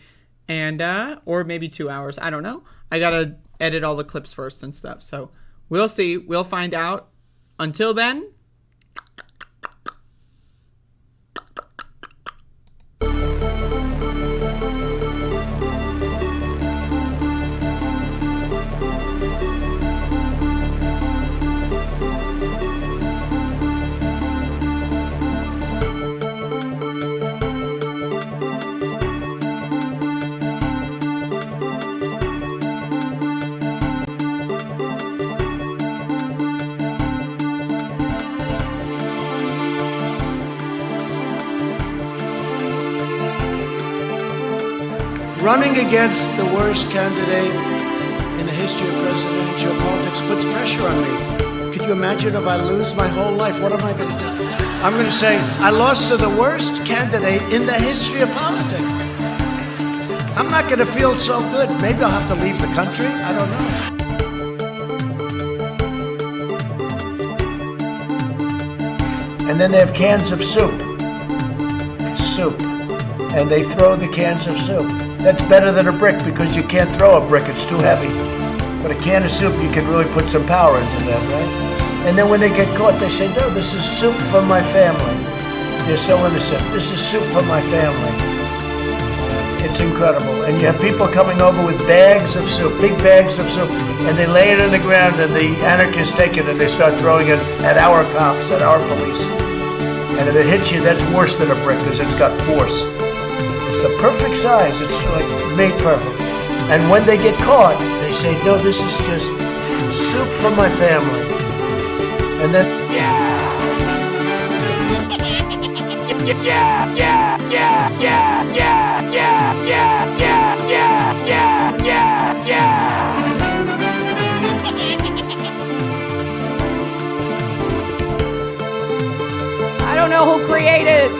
and or maybe 2 hours. I don't know. I gotta edit all the clips first and stuff. So we'll see. We'll find out. Until then. Running against the worst candidate in the history of presidential politics puts pressure on me. Could you imagine if I lose my whole life? What am I going to do? I'm going to say, I lost to the worst candidate in the history of politics. I'm not going to feel so good. Maybe I'll have to leave the country. I don't know. And then they have cans of soup. Soup. And they throw the cans of soup. That's better than a brick because you can't throw a brick, it's too heavy. But a can of soup, you can really put some power into that, right? And then when they get caught, they say, no, this is soup from my family. They're so innocent. This is soup from my family. It's incredible. And you have people coming over with bags of soup, big bags of soup, and they lay it on the ground, and the anarchists take it and they start throwing it at our cops, at our police. And if it hits you, that's worse than a brick because it's got force. It's the perfect size. It's like made perfect. And when they get caught, they say, no, this is just soup from my family. And then, I don't know who created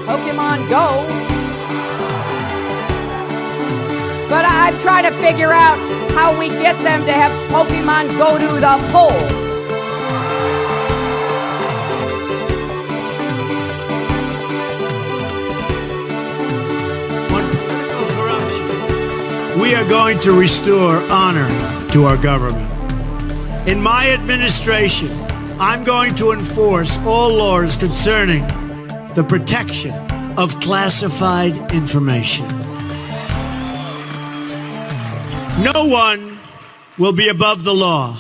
Pokemon Go, but I'm trying to figure out how we get them to have Pokemon go to the polls. on political corruption, we are going to restore honor to our government. In my administration, I'm going to enforce all laws concerning the protection of classified information. No one will be above the law.